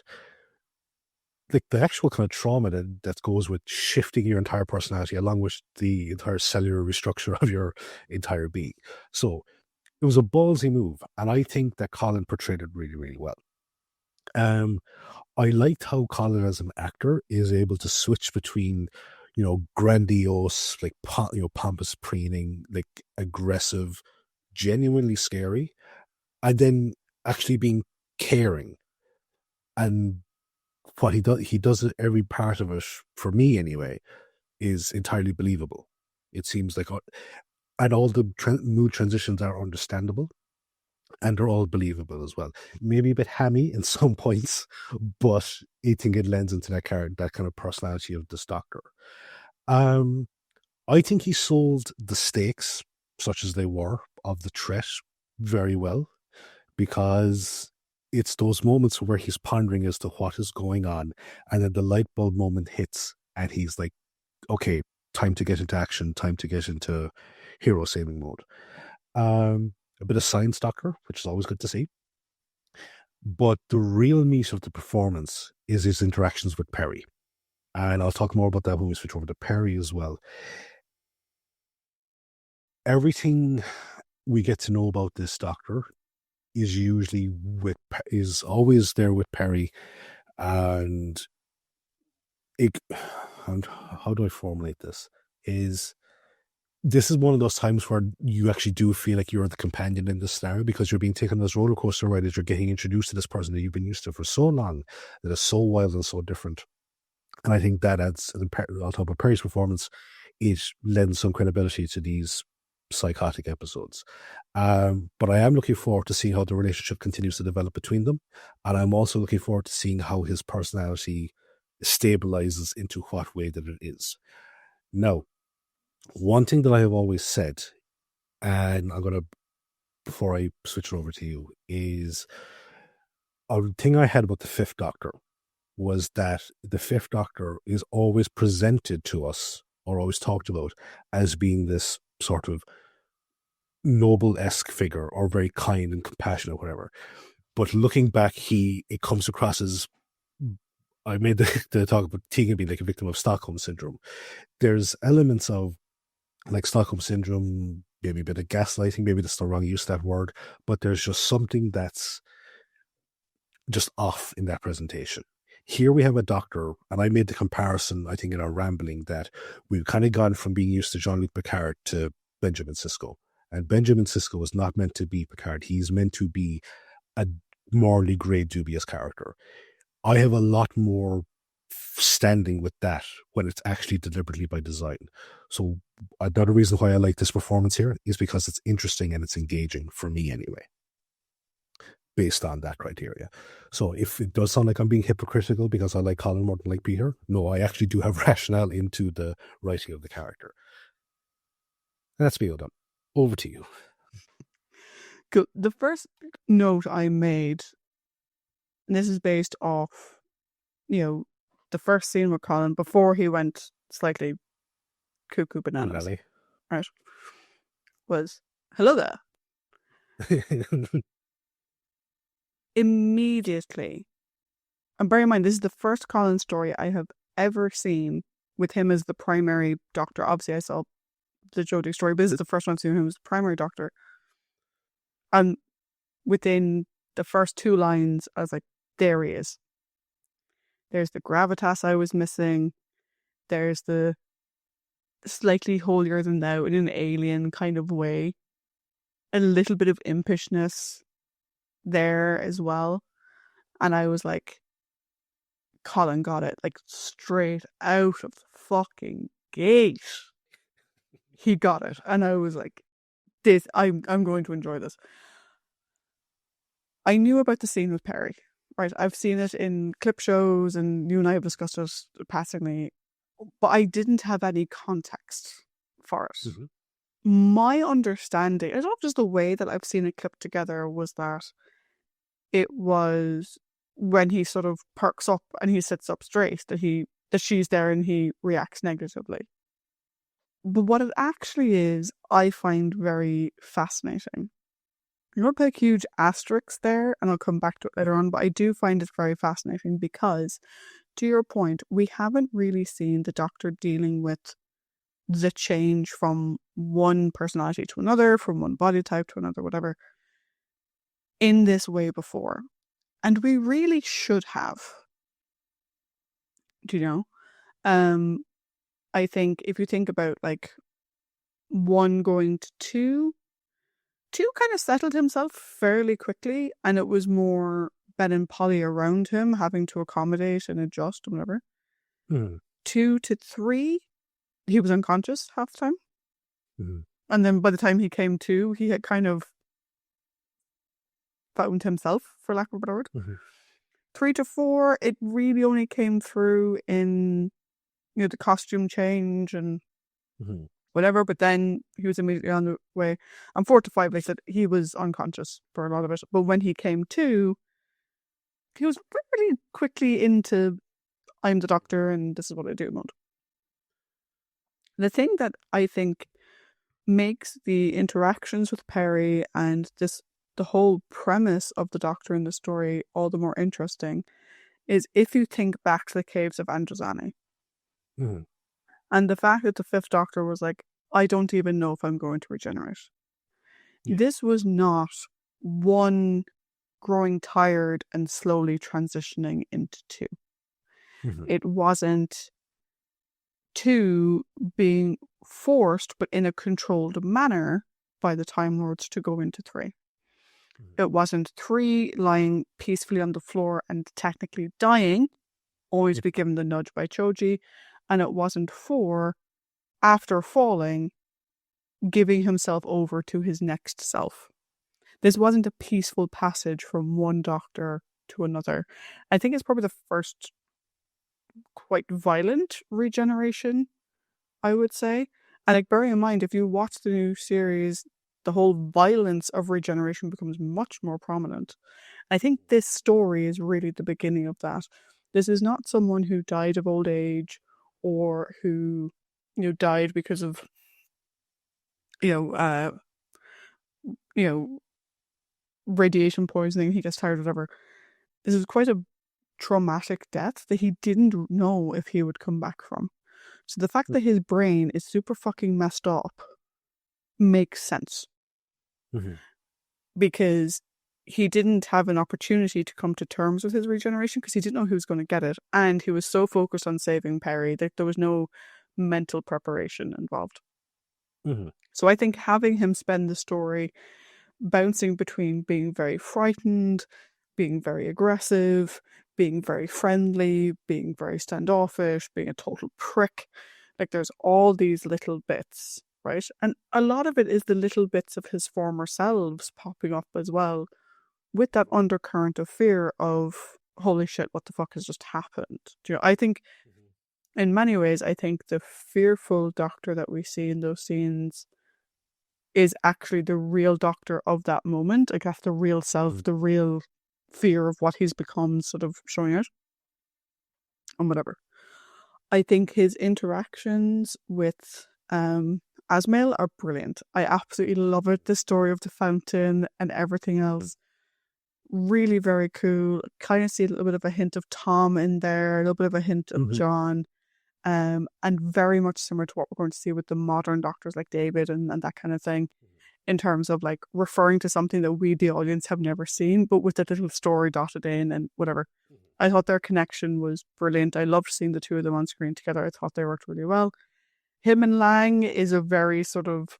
like the actual kind of trauma that goes with shifting your entire personality along with the entire cellular restructure of your entire being. So it was a ballsy move, and I think that Colin portrayed it really, really well. Um, I liked how Colin, as an actor, is able to switch between, grandiose, like pompous preening, like aggressive, genuinely scary, and then actually being caring. And what he does it, every part of it, for me anyway, is entirely believable. It seems like, and all the mood transitions are understandable and they're all believable as well. Maybe a bit hammy in some points, but I think it lends into that kind of personality of this doctor. Um, I think he sold the stakes, such as they were, of the threat very well, because it's those moments where he's pondering as to what is going on, and then the light bulb moment hits, and he's like, okay, time to get into action, time to get into hero saving mode. A bit of science doctor, which is always good to see. But the real meat of the performance is his interactions with Peri. And I'll talk more about that when we switch over to Peri as well. Everything we get to know about this doctor is always there with Peri, and it, and how do I formulate this? This is one of those times where you actually do feel like you're the companion in this scenario, because you're being taken on this roller coaster ride as you're getting introduced to this person that you've been used to for so long, that is so wild and so different. And I think that adds, on top of Peri's performance, it lends some credibility to these psychotic episodes. But I am looking forward to seeing how the relationship continues to develop between them. And I'm also looking forward to seeing how his personality stabilizes into what way that it is. Now, one thing that I have always said, and I'm going to, before I switch it over to you, is a thing I had about the Fifth Doctor was that the Fifth Doctor is always presented to us, or always talked about, as being this sort of noble-esque figure, or very kind and compassionate, whatever. But looking back, it comes across as, I made the talk about Tegan being like a victim of Stockholm Syndrome. There's elements of like Stockholm Syndrome, maybe a bit of gaslighting, maybe that's the wrong use of that word, but there's just something that's just off in that presentation. Here we have a doctor, and I made the comparison, I think, in our rambling, that we've kind of gone from being used to Jean-Luc Picard to Benjamin Sisko. And Benjamin Sisko is not meant to be Picard. He's meant to be a morally grey, dubious character. I have a lot more standing with that when it's actually deliberately by design. So another reason why I like this performance here is because it's interesting and it's engaging, for me anyway, based on that criteria. So if it does sound like I'm being hypocritical because I like Colin more than like Peter, no, I actually do have rationale into the writing of the character. That's me all done. Over to you. Cool. The first note I made, and this is based off, the first scene with Colin before he went slightly cuckoo bananas, right, was, hello there. Immediately, and bear in mind, this is the first Colin story I have ever seen with him as the primary doctor. Obviously, I saw the Jodie story, but this is the first one I've seen him as the primary doctor. And within the first two lines, I was like, there he is. There's the gravitas I was missing. There's the slightly holier than thou in an alien kind of way. A little bit of impishness there as well. And I was like, Colin got it, like, straight out of the fucking gate. he got it. And I was like, this, I'm going to enjoy this. I knew about the scene with Peri, right? I've seen it in clip shows and you and I have discussed it passingly, but I didn't have any context for it. Mm-hmm. My understanding, it's not just the way that I've seen it clipped together, was that it was when he sort of perks up and he sits up straight that she's there and he reacts negatively. But what it actually is, I find very fascinating. I'm going to put a huge asterisk there, and I'll come back to it later on, but I do find it very fascinating because, to your point, we haven't really seen the Doctor dealing with the change from one personality to another, from one body type to another, whatever, in this way before. And we really should have. Do you know? I think if you think about like one going to two kind of settled himself fairly quickly, and it was more Ben and Polly around him having to accommodate and adjust and whatever. 2 to 3, he was unconscious half the time. And then by the time he came to, he had kind of found himself, for lack of a better word. 3 to 4, it really only came through in, you know, the costume change and whatever, but then he was immediately on the way. And 4 to 5, they said he was unconscious for a lot of it. But when he came to, he was pretty quickly into, I'm the Doctor and this is what I do mode. The thing that I think makes the interactions with Peri and the whole premise of the Doctor in the story all the more interesting is if you think back to the caves of Androzani. And the fact that the fifth Doctor was like, I don't even know if I'm going to regenerate. Yeah. This was not one growing tired and slowly transitioning into 2. It wasn't 2 being forced, but in a controlled manner by the Time Lords to go into 3. It wasn't 3 lying peacefully on the floor and technically dying, always be given the nudge by Choji, and it wasn't 4, after falling, giving himself over to his next self. This wasn't a peaceful passage from one Doctor to another. I think it's probably the first quite violent regeneration, I would say. And like, bearing in mind, if you watch the new series, the whole violence of regeneration becomes much more prominent. I think this story is really the beginning of that. This is not someone who died of old age or who, you know, died because of, radiation poisoning, he gets tired, whatever. This is quite a traumatic death that he didn't know if he would come back from. So the fact that his brain is super fucking messed up makes sense. Because he didn't have an opportunity to come to terms with his regeneration because he didn't know he was going to get it. And he was so focused on saving Peri that there was no mental preparation involved. So I think having him spend the story bouncing between being very frightened, being very aggressive, being very friendly, being very standoffish, being a total prick. Like, there's all these little bits, right? And a lot of it is the little bits of his former selves popping up as well, with that undercurrent of fear of, holy shit, what the fuck has just happened? Do you know, I think, in many ways, I think the fearful Doctor that we see in those scenes is actually the real Doctor of that moment. I guess the real self, the real fear of what he's become sort of showing out. And whatever. I think his interactions with Asmail are brilliant. I absolutely love it. The story of the fountain and everything else. Really very cool. Kind of see a little bit of a hint of Tom in there, a little bit of a hint of John. And very much similar to what we're going to see with the modern Doctors like David and that kind of thing, in terms of like referring to something that we, the audience, have never seen, but with a little story dotted in and whatever. I thought their connection was brilliant. I loved seeing the two of them on screen together. I thought they worked really well. Him and Lang is a very sort of,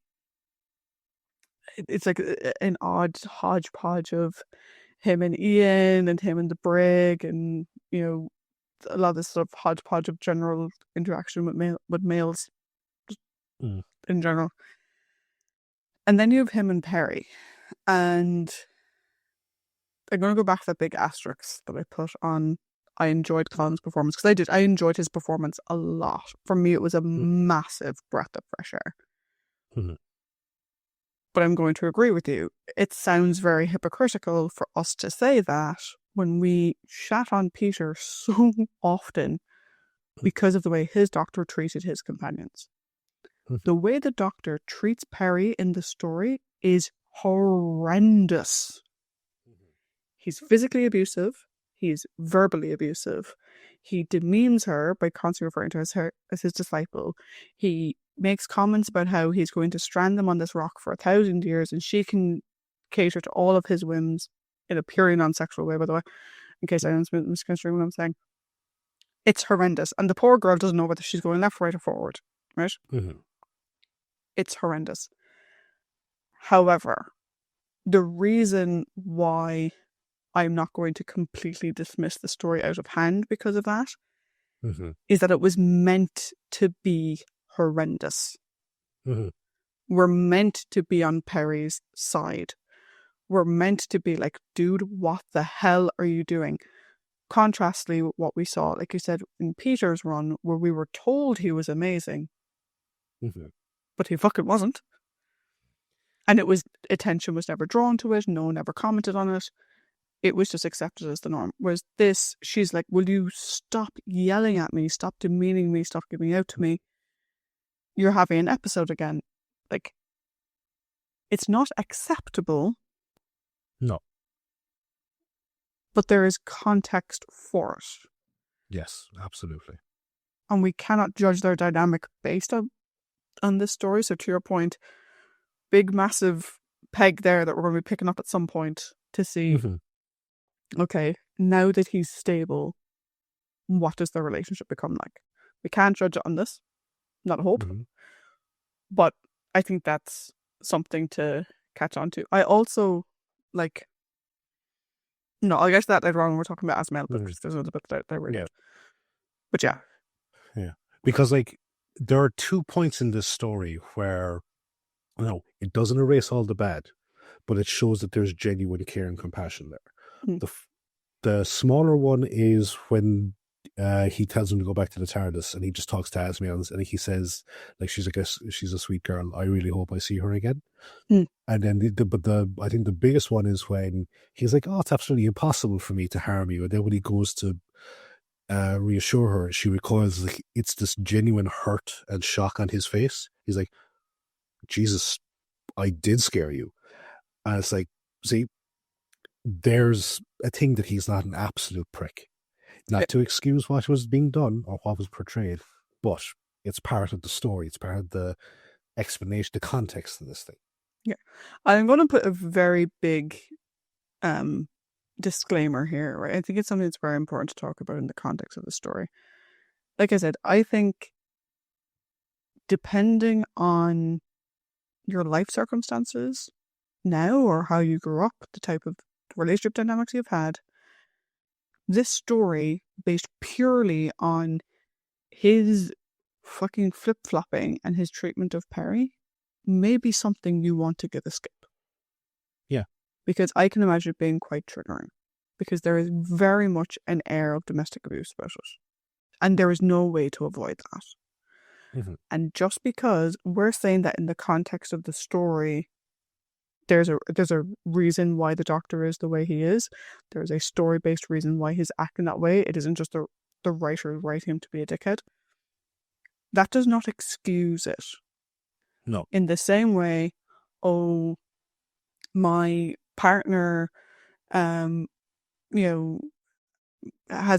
it's like an odd hodgepodge of him and Ian and him and the Brig, and, you know, a lot of this sort of hodgepodge of general interaction with males. in general. And then you have him and Peri. And I'm going to go back to that big asterisk that I put on. I enjoyed Colin's performance, because I did. I enjoyed his performance a lot. For me, it was a massive breath of fresh air. Mm-hmm. But I'm going to agree with you. It sounds very hypocritical for us to say that when we shat on Peter so often because of the way his doctor treated his companions. The way the doctor treats Peri in the story is horrendous. He's physically abusive. He's verbally abusive. He demeans her by constantly referring to her as his disciple. He makes comments about how he's going to strand them on this rock for 1,000 years and she can cater to all of his whims in a purely non-sexual way, by the way, in case anyone's misconstruing what I'm saying. It's horrendous. And the poor girl doesn't know whether she's going left, right, or forward, right? Mm-hmm. It's horrendous. However, the reason why I'm not going to completely dismiss the story out of hand because of that is that it was meant to be horrendous. We're meant to be on Peri's side. We're meant to be like, dude, what the hell are you doing? Contrastly with what we saw, like you said, in Peter's run, where we were told he was amazing, but he fucking wasn't. And attention was never drawn to it. No one ever commented on it. It was just accepted as the norm. Whereas this, she's like, will you stop yelling at me? Stop demeaning me? Stop giving out to me? You're having an episode again. Like, it's not acceptable. No. But there is context for it. Yes, absolutely. And we cannot judge their dynamic based on this story. So to your point, big, massive peg there that we're going to be picking up at some point to see, okay, now that he's stable, what does their relationship become like? We can't judge it on this. Not a hope. But I think that's something to catch on to. I also, like, no, I'll get to that later on when we're talking about Asmel, but there's another bit that I read. But yeah. Yeah. Because, like, there are 2 points in this story where, it doesn't erase all the bad, but it shows that there's genuine care and compassion there. The smaller one is when he tells him to go back to the TARDIS, and he just talks to Asmel, and he says, like, she's a sweet girl. I really hope I see her again. And then, I think the biggest one is when he's like, oh, it's absolutely impossible for me to harm you. And then when he goes to reassure her, she recoils, like, it's this genuine hurt and shock on his face. He's like, Jesus, I did scare you. And it's like, see, there's a thing that he's not an absolute prick. Not to excuse what was being done or what was portrayed, but it's part of the story. It's part of the explanation, the context of this thing. Yeah. I'm going to put a very big disclaimer here, right? I think it's something that's very important to talk about in the context of the story. Like I said, I think depending on your life circumstances now or how you grew up, the type of relationship dynamics you've had, this story, based purely on his fucking flip-flopping and his treatment of Peri, may be something you want to give a skip. Yeah. Because I can imagine it being quite triggering. Because there is very much an air of domestic abuse about it. And there is no way to avoid that. And just because we're saying that in the context of the story, there's a reason why the Doctor is the way he is. There's a story-based reason why he's acting that way. It isn't just the writer writing him to be a dickhead. That does not excuse it. No. In the same way, oh, my partner, has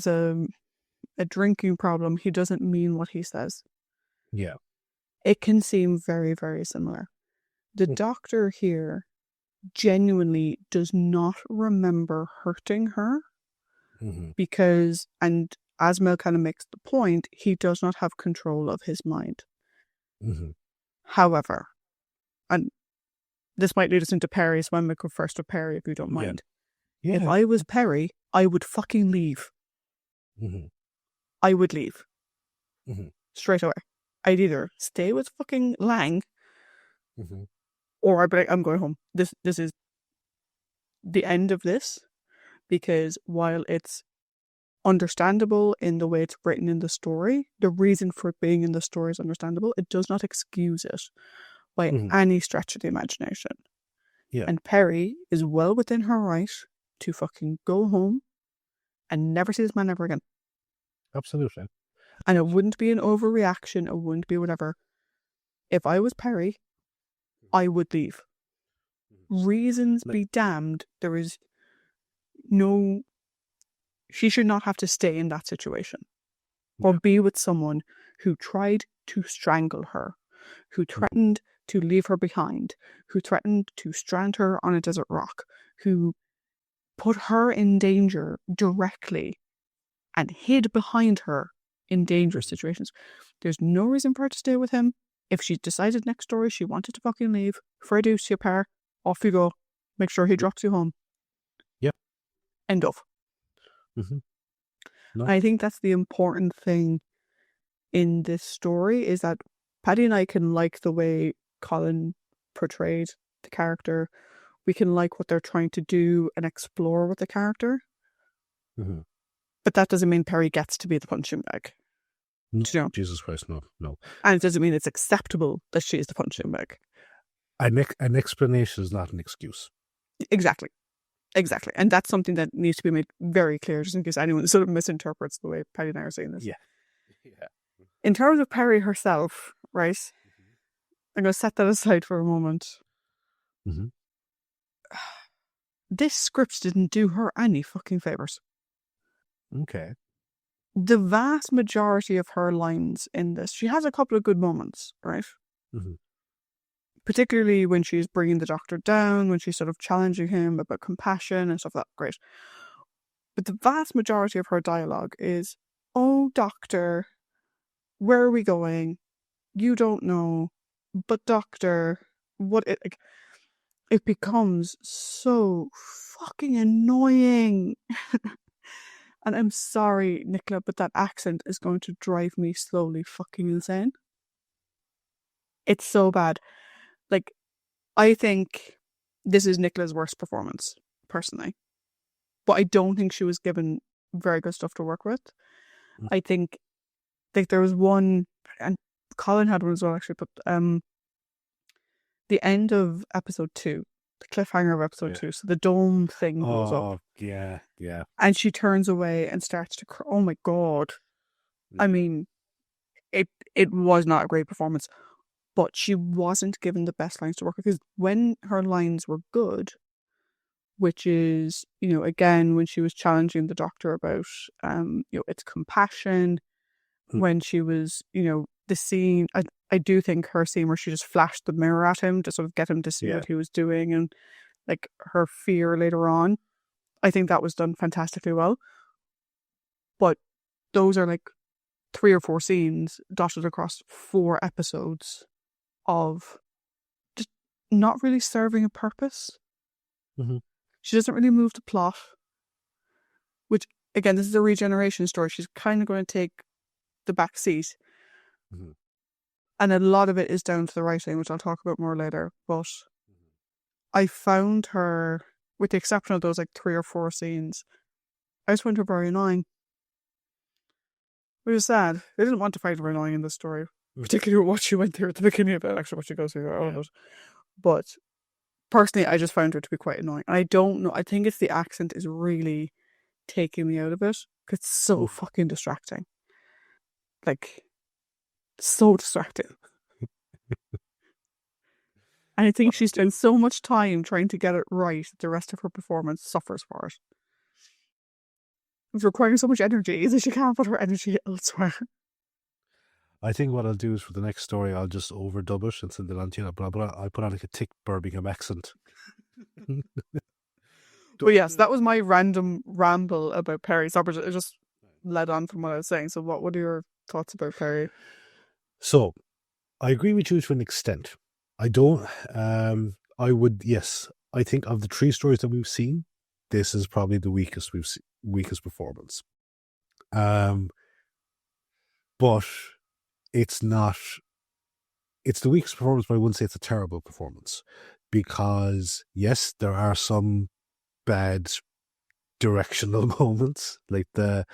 a drinking problem. He doesn't mean what he says. Yeah. It can seem very, very similar. The Doctor here genuinely does not remember hurting her because, and Asmel kind of makes the point, he does not have control of his mind. However, and this might lead us into Peri, so I'm going to go first with Peri if you don't mind. Yeah. If I was Peri, I would fucking leave. I would leave. Straight away. I'd either stay with fucking Lang Mm-hmm. Or I'd be like, I'm going home. This is the end of this, because while it's understandable in the way it's written in the story, the reason for it being in the story is understandable. It does not excuse it by Mm-hmm. any stretch of the imagination. Yeah, And Peri is well within her right to fucking go home and never see this man ever again. absolutely. And it wouldn't be an overreaction, it wouldn't be whatever. If I was Peri, I would leave. Reasons Like, be damned, there is no... She should not have to stay in that situation or yeah. be with someone who tried to strangle her, who Mm-hmm. threatened to leave her behind, who threatened to strand her on a desert rock, who put her in danger directly and hid behind her in dangerous situations. There's no reason for her to stay with him. If she decided next story she wanted to fucking leave, fair dues to your pair, off you go. Make sure he drops you home. Yeah. End of. Mm-hmm. No. I think that's the important thing in this story, is that Paddy and I can like the way Colin portrayed the character. We can like what they're trying to do and explore with the character. Mm-hmm. But that doesn't mean Peri gets to be the punching bag. No, You know? Jesus Christ, no. And it doesn't mean it's acceptable that she is the punching bag. An explanation is not an excuse. Exactly. And that's something that needs to be made very clear, just in case anyone sort of misinterprets the way Paddy and I are saying this. Yeah. In terms of Peri herself, right? I'm going to set that aside for a moment. Mm-hmm. This script didn't do her any fucking favours. Okay. The vast majority of her lines in this, she has a couple of good moments, right? Mm-hmm. Particularly when she's bringing the Doctor down, when she's sort of challenging him about compassion and stuff like that, great. But the vast majority of her dialogue is, "Oh, Doctor, where are we going? You don't know. But Doctor, what..." It becomes so fucking annoying. And I'm sorry, Nicola, but that accent is going to drive me slowly fucking insane. It's so bad. Like, I think this is Nicola's worst performance, personally. But I don't think she was given very good stuff to work with. I think there was one, and Colin had one as well, actually, but the end of episode 2, the cliffhanger of episode 2, so the dome thing goes up. Oh, yeah. And she turns away and starts to cry. Oh my God. I mean, it was not a great performance, but she wasn't given the best lines to work with, because when her lines were good, which is, again, when she was challenging the Doctor about, it's compassion, when she was, the scene, I do think her scene where she just flashed the mirror at him to sort of get him to see what he was doing, and like her fear later on, I think that was done fantastically well. But those are like 3 or 4 scenes dotted across 4 episodes of just not really serving a purpose. Mm-hmm. She doesn't really move the plot, which, again, this is a regeneration story. She's kind of going to take the back seat. Mm-hmm. And a lot of it is down to the writing, which I'll talk about more later. But I found her, with the exception of those like 3 or 4 scenes, I just found her very annoying. Which is sad. They didn't want to find her annoying in this story, particularly what she went through at the beginning of it, actually what she goes through, all of it. But personally, I just found her to be quite annoying. And I don't know, I think it's the accent is really taking me out of it, because it's so fucking distracting. Like, so distracting. And I think she's spent so much time trying to get it right that the rest of her performance suffers for it. It's requiring so much energy that she can't put her energy elsewhere. I think what I'll do is for the next story, I'll just overdub it and send it on to you. But I'll put on like a thick Birmingham accent. But yes, that was my random ramble about Peri. So it just led on from what I was saying. So what are your thoughts about Peri? So, I agree with you to an extent. I don't, I would, yes, I think of the 3 stories that we've seen, this is probably the weakest performance. But it's not it's the weakest performance, but I wouldn't say it's a terrible performance. Because, yes, there are some bad directional moments, like the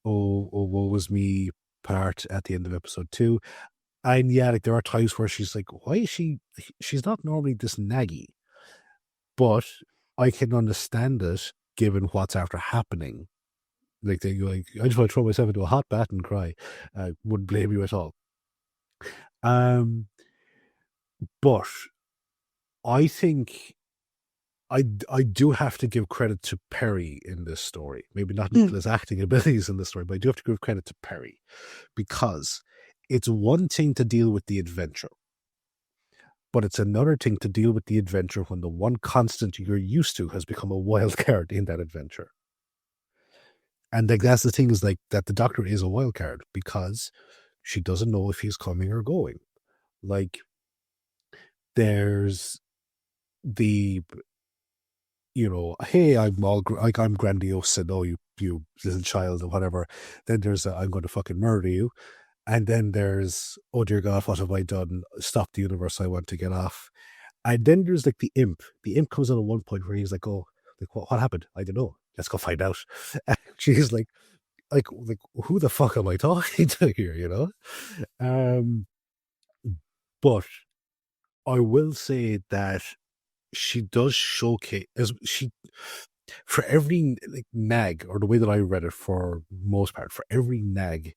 woe was me part at the end of episode 2. And yeah, like there are times where she's like, why is she's not normally this naggy. But I can understand it given what's after happening. Like, I just want to throw myself into a hot bath and cry. I wouldn't blame you at all. But I think I do have to give credit to Peri in this story. Maybe not Nicola's acting abilities in this story, but I do have to give credit to Peri, because it's one thing to deal with the adventure, but it's another thing to deal with the adventure when the one constant you're used to has become a wild card in that adventure. And like that's the thing, is like that the Doctor is a wild card because she doesn't know if he's coming or going. Like there's the, hey, I'm all like I'm grandiose and you little child or whatever. Then there's I'm going to fucking murder you, and then there's, oh dear God, what have I done? Stop the universe! I want to get off. And then there's like the imp. The imp comes in at one point where he's like, oh, like what happened? I don't know. Let's go find out. And she's like who the fuck am I talking to here? But I will say that she does showcase, as she, for every like nag, or the way that I read it for most part, for every nag,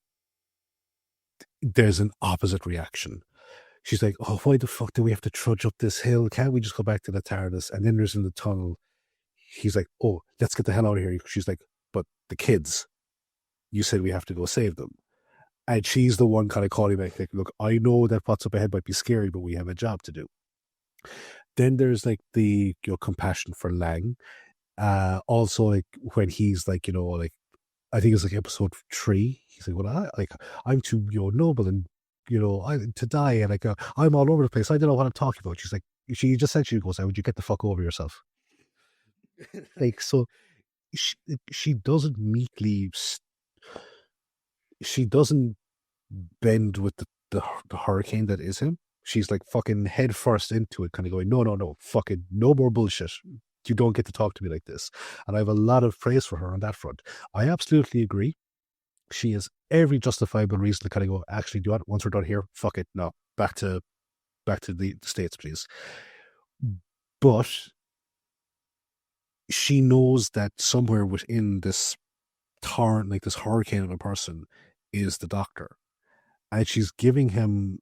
there's an opposite reaction. She's like, oh, why the fuck do we have to trudge up this hill? Can't we just go back to the TARDIS? And then there's in the tunnel, he's like, oh, let's get the hell out of here. She's like, but the kids, you said we have to go save them. And she's the one kind of calling back, like, look, I know that what's up ahead might be scary, but we have a job to do. Then there's like the compassion for Lang. Also, like when he's like, like I think it's like episode 3. He's like, well, I'm too noble and to die, and like I'm all over the place. I don't know what I'm talking about. She's like, she just said, she goes, would you get the fuck over yourself? Like, so she doesn't meekly. She doesn't bend with the hurricane that is him. She's like fucking head first into it, kind of going, no, fucking no more bullshit. You don't get to talk to me like this. And I have a lot of praise for her on that front. I absolutely agree. She has every justifiable reason to kind of go, actually, do you want, once we're done here, fuck it, no, back to the States, please. But she knows that somewhere within this torrent, like this hurricane of a person, is the Doctor. And she's giving him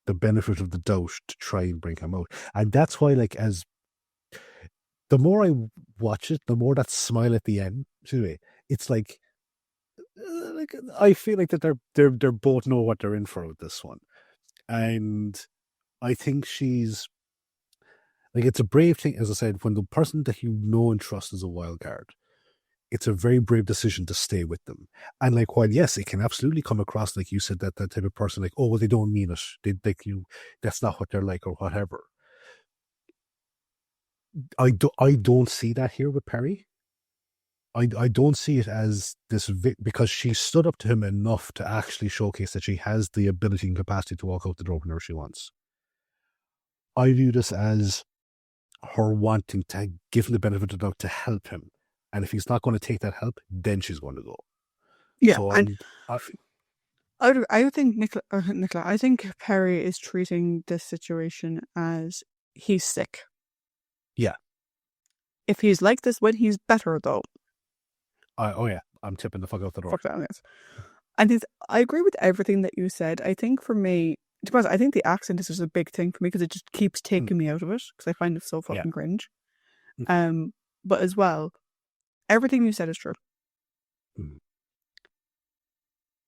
the benefit of the doubt to try and bring him out. And that's why, like, as the more I watch it, the more that smile at the end, anyway, it's like I feel like that they're both know what they're in for with this one. And I think she's like, it's a brave thing, as I said, when the person that you know and trust is a wild card. It's a very brave decision to stay with them. And like, while yes, it can absolutely come across like you said, that type of person, like, oh well, they don't mean it. They like you. That's not what they're like, or whatever. I don't see that here with Peri. I don't see it as this because she stood up to him enough to actually showcase that she has the ability and capacity to walk out the door whenever she wants. I view this as her wanting to give him the benefit of the doubt to help him. And if he's not going to take that help, then she's going to go. Yeah, so and I think Nicola, I think Peri is treating this situation as he's sick. Yeah. If he's like this when he's better, though. I'm tipping the fuck out the door. Fuck that, yes. And I agree with everything that you said. I think for me, to be honest, I think the accent is just a big thing for me because it just keeps taking me out of it because I find it so fucking cringe. But as well, everything you said is true.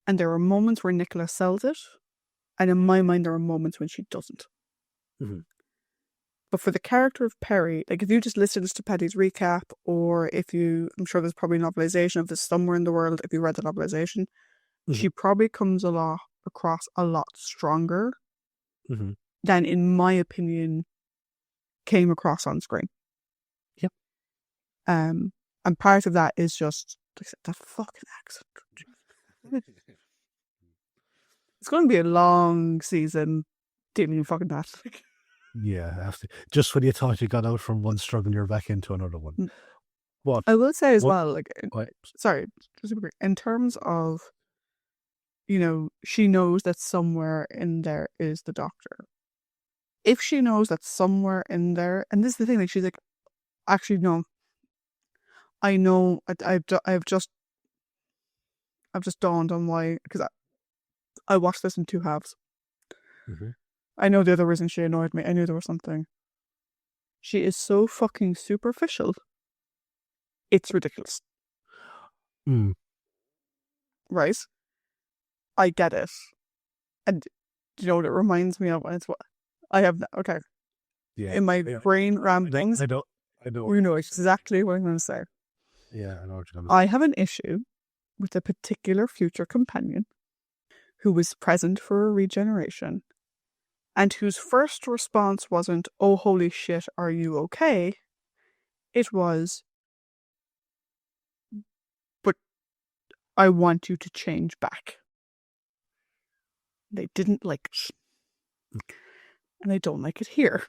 And there are moments where Nicola sells it, and in my mind, there are moments when she doesn't. But for the character of Peri, like if you just listened to Paddy's recap, or I'm sure there's probably a novelization of this somewhere in the world, if you read the novelization, she probably comes across a lot stronger than, in my opinion, came across on screen. Yep. And part of that is just that fucking accent. It's going to be a long season, Didn't even fucking that. Yeah, after just when you thought you got out from one struggle, you're back into another one. What? I will say as What? well, like, What? sorry, just super quick, in terms of, she knows that somewhere in there is the Doctor. If she knows that somewhere in there, and this is the thing, like, she's like, actually, no, I know, I've just dawned on why, because I watched this in two halves. Mm-hmm. I know the other reason she annoyed me. I knew there was something. She is so fucking superficial. It's ridiculous. Right? I get it. And do you know what it reminds me of? It's what I have. Okay. Yeah. In my brain ramblings, I know. you know exactly what I'm going to say. Yeah, I know what you're going to say. I have an issue with a particular future companion who was present for a regeneration and whose first response wasn't, "Oh, holy shit, are you okay?" It was, "But I want you to change back." They didn't like it. And I don't like it here.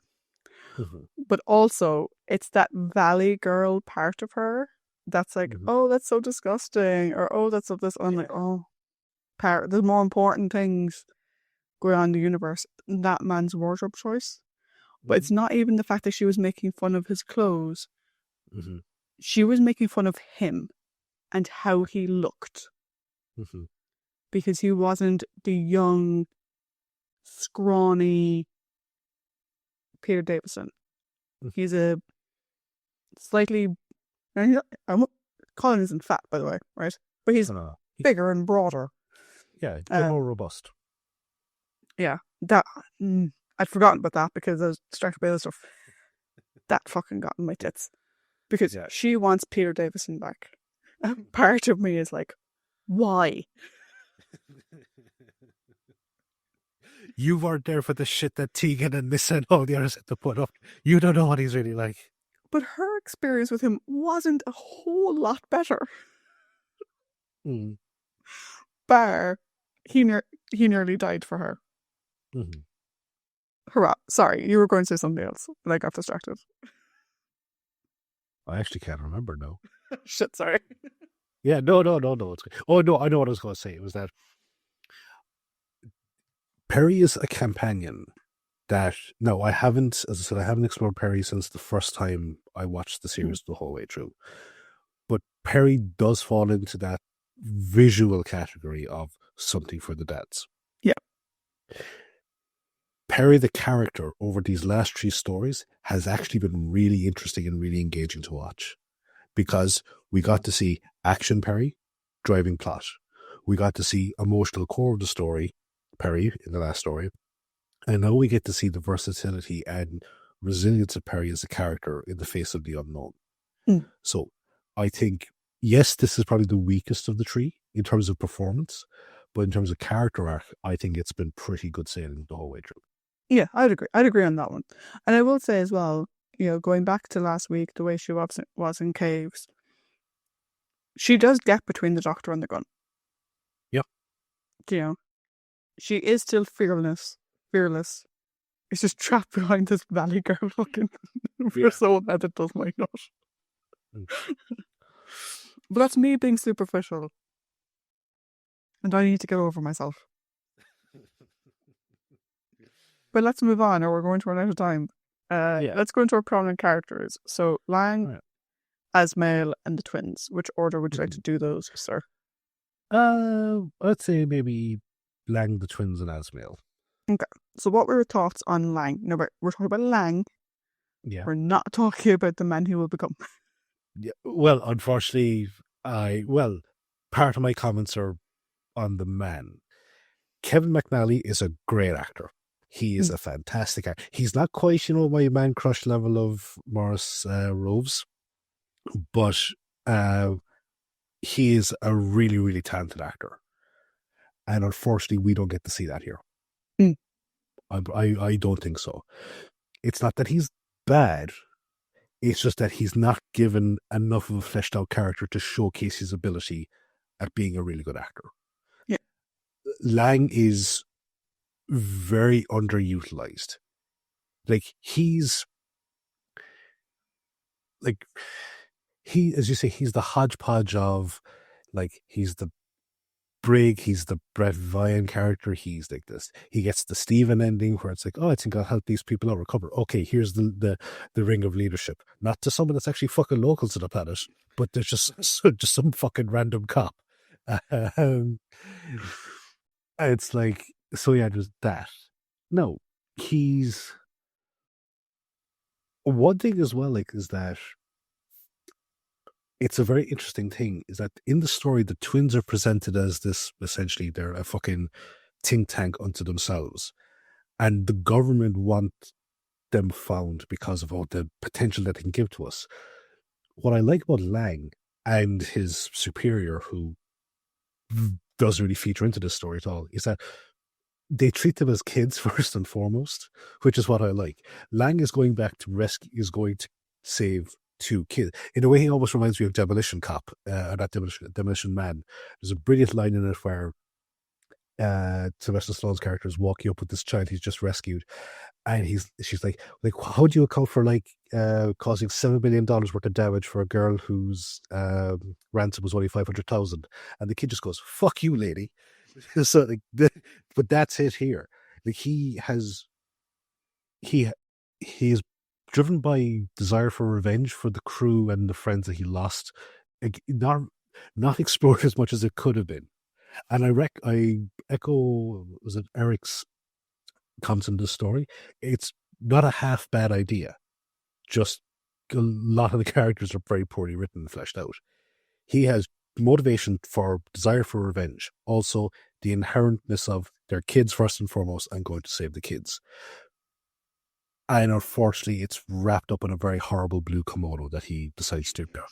But also, it's that valley girl part of her that's like, oh, that's so disgusting, or oh, that's so this. I'm like, oh, there's more important things going on in the universe than that man's wardrobe choice. But it's not even the fact that she was making fun of his clothes. She was making fun of him and how he looked. Because he wasn't the young, scrawny Peter Davison. He's a slightly... Colin isn't fat, by the way, right? But he's bigger and broader. Yeah, a bit more robust. Yeah, I'd forgotten about that because I was distracted by other stuff. That fucking got in my tits. Because she wants Peter Davison back. And part of me is like, why? You weren't there for the shit that Tegan and Miss and all the others had to put up. You don't know what he's really like. But her experience with him wasn't a whole lot better. Bar, he nearly died for her. Hurrah. Sorry, you were going to say something else, but I got distracted. I actually can't remember now. Shit, sorry. Yeah, no. Oh, no, I know what I was going to say. It was that Peri is a companion that, no, I haven't, as I said, I haven't explored Peri since the first time I watched the series the whole way through. But Peri does fall into that visual category of something for the dads. Yeah. Peri, the character, over these last three stories, has actually been really interesting and really engaging to watch. Because we got to see action Peri, driving plot. We got to see emotional core of the story, Peri, in the last story. And now we get to see the versatility and resilience of Peri as a character in the face of the unknown. So I think, yes, this is probably the weakest of the three in terms of performance, but in terms of character arc, I think it's been pretty good sailing the whole way through. Yeah, I'd agree. I'd agree on that one. And I will say as well, going back to last week, the way she was in Caves, she does get between the Doctor and the gun. Yep. She is still fearless. It's just trapped behind this valley girl fucking persona that does my nut. But that's me being superficial. And I need to get over myself. But let's move on, or we're going to run out of time. Let's go into our prominent characters. So, Lang, Asmail, and the twins. Which order would you like to do those, sir? I'd say maybe Lang, the twins, and Asmail. Okay. So what were your thoughts on Lang? No, we're talking about Lang. Yeah. We're not talking about the man he will become. Yeah. Well, unfortunately, part of my comments are on the man. Kevin McNally is a great actor. He is a fantastic actor. He's not quite, my man crush level of Morris Roves, but he is a really, really talented actor. And unfortunately, we don't get to see that here. I don't think so. It's not that he's bad. It's just that he's not given enough of a fleshed out character to showcase his ability at being a really good actor. Yeah. Lang is very underutilized. Like he's like as you say, he's the hodgepodge of like he's the Brig, he's the Brett Vian character. He's like this. He gets the Steven ending where it's like, oh, I think I'll help these people out recover. Okay, here's the ring of leadership. Not to someone that's actually fucking local to the planet, but there's just some fucking random cop. Um, it's like, so yeah, there's that. No, he's one thing as well. Like, is that it's a very interesting thing. Is that in the story, the twins are presented as this essentially they're a fucking think tank unto themselves, and the government want them found because of all the potential that they can give to us. What I like about Lang and his superior, who doesn't really feature into this story at all, is that they treat them as kids first and foremost, which is what I like. Lang is going back to rescue, is going to save two kids. In a way, he almost reminds me of Demolition Cop, or that Demolition Man. There's a brilliant line in it where Sylvester Stallone's character is walking up with this child he's just rescued, and she's like, how do you account for causing $7 million worth of damage for a girl whose ransom was only 500,000? And the kid just goes, "Fuck you, lady." So like, but that's it here. Like he is driven by desire for revenge for the crew and the friends that he lost. Like, not explored as much as it could have been. And I echo, was it Eric's comments in this story? It's not a half bad idea. Just a lot of the characters are very poorly written and fleshed out. He has motivation for desire for revenge. Also, the inherentness of their kids first and foremost, and going to save the kids. And unfortunately, it's wrapped up in a very horrible blue kimono that he decides to do.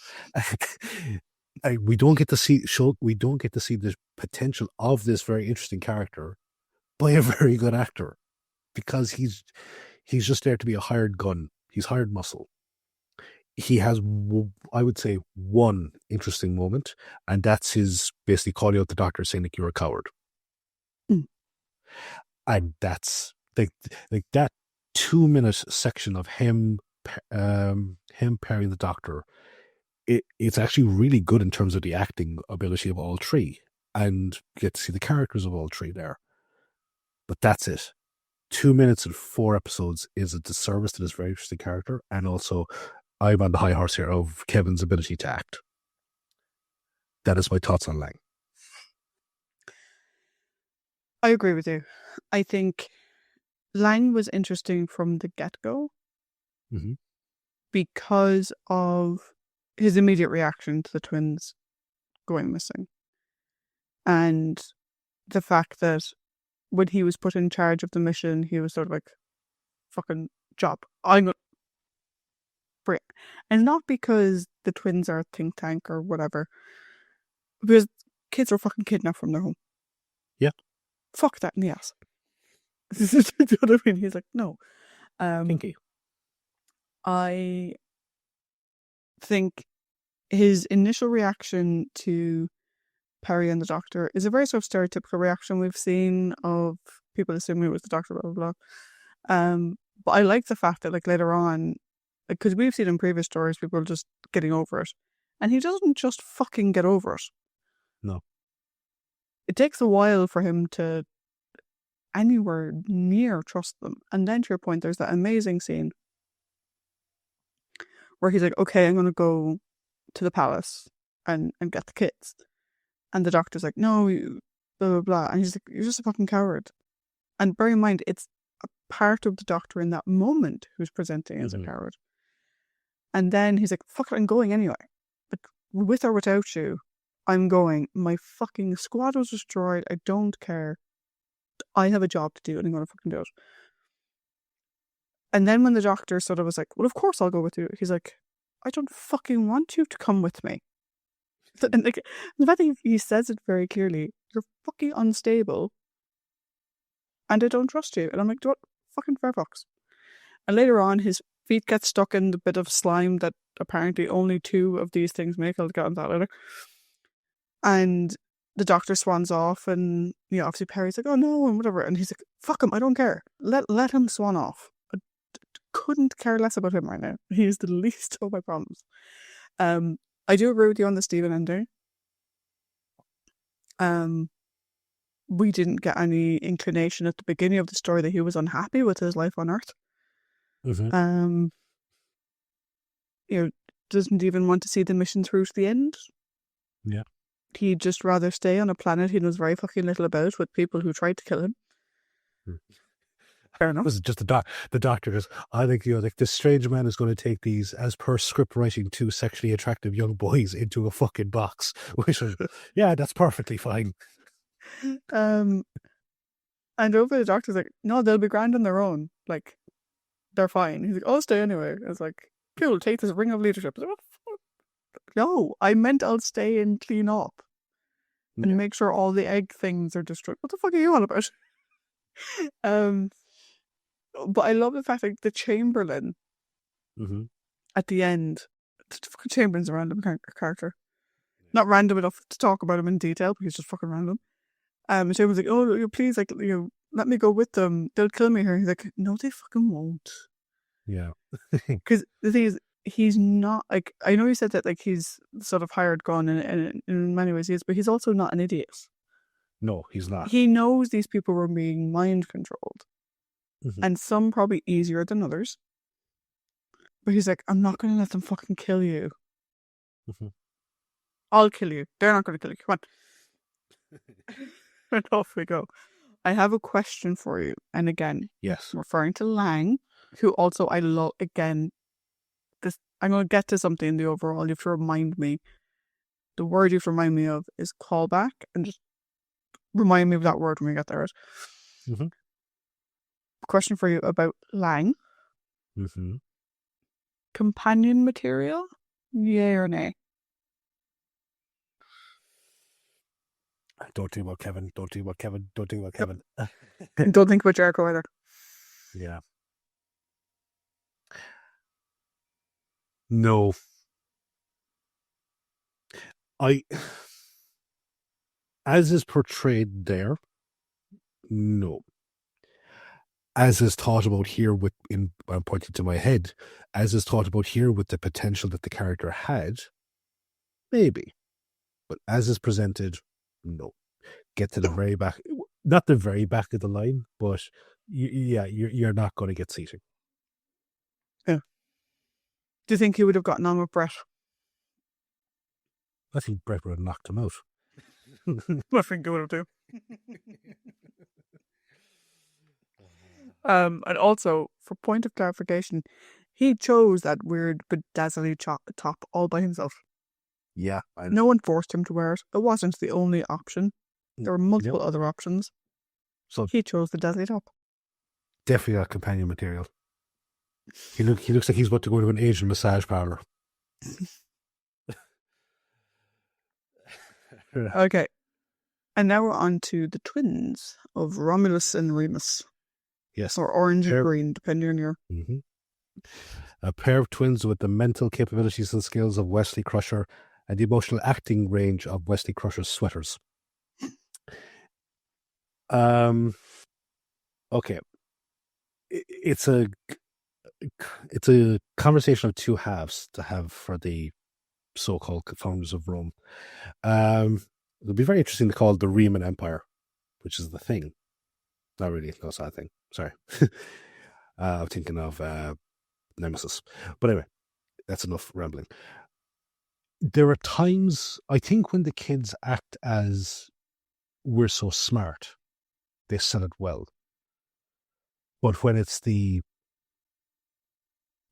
We don't get to see the potential of this very interesting character by a very good actor, because he's just there to be a hired gun. He's hired muscle. He has, I would say, one interesting moment, and that's his basically calling out the doctor, saying like, "You're a coward." Mm. And that's like that 2-minute section of him parrying the doctor. It's actually really good in terms of the acting ability of all three, and get to see the characters of all three there. But that's it. 2 minutes and 4 episodes is a disservice to this very interesting character, and also I'm on the high horse here of Kevin's ability to act. That is my thoughts on Lang. I agree with you. I think Lang was interesting from the get-go because of his immediate reaction to the twins going missing. And the fact that when he was put in charge of the mission, he was sort of like, fucking job. I'm going to bring it. And not because the twins are a think tank or whatever, because kids are fucking kidnapped from their home. Yeah. Fuck that in the ass. Do you know what I mean? He's like, no. Kinky. I think his initial reaction to Peri and the doctor is a very sort of stereotypical reaction we've seen of people assuming it was the doctor, blah, blah, blah. But I like the fact that like later on, because we've seen in previous stories people just getting over it, and he doesn't just fucking get over it. No. It takes a while for him to anywhere near trust them. And then to your point, there's that amazing scene where he's like, okay, I'm going to go to the palace and get the kids. And the doctor's like, no, blah, blah, blah. And he's like, you're just a fucking coward. And bear in mind, it's a part of the doctor in that moment who's presenting as a coward. And then he's like, fuck it, I'm going anyway. Like, with or without you, I'm going. My fucking squad was destroyed. I don't care. I have a job to do and I'm going to fucking do it. And then when the doctor sort of was like, well, of course I'll go with you. He's like, I don't fucking want you to come with me. And like, the fact that he says it very clearly, you're fucking unstable and I don't trust you. And I'm like, what? Fucking Firefox. And later on, his feet get stuck in the bit of slime that apparently only 2 of these things make. I'll get on that later. And the Doctor swans off, and obviously Peri's like, "Oh no," and whatever, and he's like, "Fuck him, I don't care. Let him swan off. I couldn't care less about him right now. He is the least of my problems." I do agree with you on the Stephen ending. We didn't get any inclination at the beginning of the story that he was unhappy with his life on Earth. Mm-hmm. Doesn't even want to see the mission through to the end. Yeah. He'd just rather stay on a planet he knows very fucking little about with people who tried to kill him. Fair enough. Was it just the doctor goes, I think like this strange man is going to take these, as per script writing, two sexually attractive young boys into a fucking box. Which is, yeah, that's perfectly fine. And over the Doctor's like, no, they'll be grand on their own. Like, they're fine. He's like, I'll stay anyway. It's like, cool, take this ring of leadership. Like, no, I meant I'll stay and clean up and make sure all the egg things are destroyed. What the fuck are you on about? But I love the fact that the Chamberlain at the end, the fucking Chamberlain's a random character. Not random enough to talk about him in detail, but he's just fucking random. The Chamberlain's like, oh, please, like, let me go with them. They'll kill me here. He's like, no, they fucking won't. Yeah. Because the thing is, he's not, like, I know you said that, like, he's sort of hired gun, and in many ways he is, but he's also not an idiot. No, he's not. He knows these people were being mind controlled. And some probably easier than others. But he's like, I'm not going to let them fucking kill you. I'll kill you. They're not going to kill you. Come on. And off we go. I have a question for you. And again, yes, referring to Lang, who also I love, again, this. I'm going to get to something in the overall. You have to remind me. The word you have to remind me of is callback. And just remind me of that word when we get there. Right? Question for you about Lang. Companion material? Yay or nay? Don't think about Kevin. Don't think about Kevin. Don't think about Kevin. Don't think about Jericho either. Yeah. No. As is portrayed there, no. As is thought about here I'm pointing to my head, as is thought about here with the potential that the character had, maybe. But as is presented, no. Get to the very back, not the very back of the line, but you're not going to get seating. Yeah. Do you think he would have gotten on with Brett? I think Brett would have knocked him out. I think he would have too. And also, for point of clarification, he chose that weird bedazzly top all by himself. Yeah. No one forced him to wear it. It wasn't the only option. There were multiple other options. So he chose the dazzly top. Definitely got companion material. He looks like he's about to go to an Asian massage parlor. Okay. And now we're on to the twins of Romulus and Remus. Yes. Or orange and green, depending on your... A pair of twins with the mental capabilities and skills of Wesley Crusher and the emotional acting range of Wesley Crusher's sweaters. Okay. It's a conversation of two halves to have for the so-called founders of Rome. It'll be very interesting to call it the Riemann Empire, which is the thing. Not really, no, it's not a thing. Sorry. I'm thinking of Nemesis. But anyway, that's enough rambling. There are times, I think, when the kids act as we're so smart, they sell it well. But when it's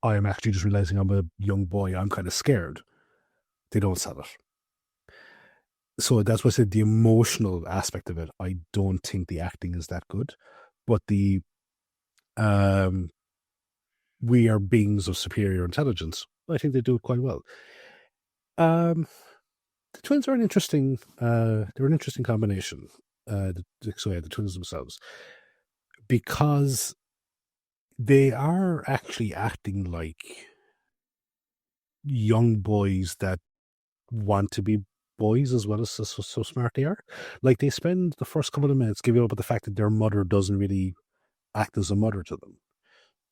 I am actually just realizing I'm a young boy, I'm kind of scared, they don't sell it. So that's why I said the emotional aspect of it, I don't think the acting is that good. But the we are beings of superior intelligence, I think they do it quite well. The twins are an interesting they're an interesting combination. The twins themselves, because they are actually acting like young boys that want to be boys as well as so smart they are. Like, they spend the first couple of minutes giving up about the fact that their mother doesn't really act as a mother to them.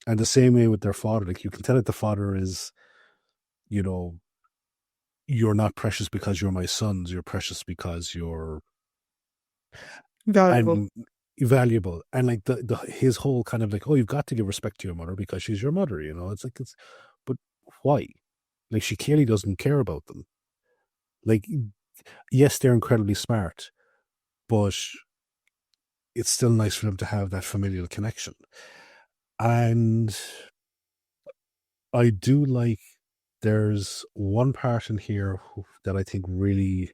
And the same way with their father. Like, you can tell that the father is, you know, you're not precious because you're my sons. You're precious because you're Valuable. and valuable. And like his whole kind of like, oh, you've got to give respect to your mother because she's your mother. You know, it's like but why? Like, she clearly doesn't care about them. Like, yes, they're incredibly smart, but it's still nice for them to have that familial connection. And I do like, there's one part in here that I think really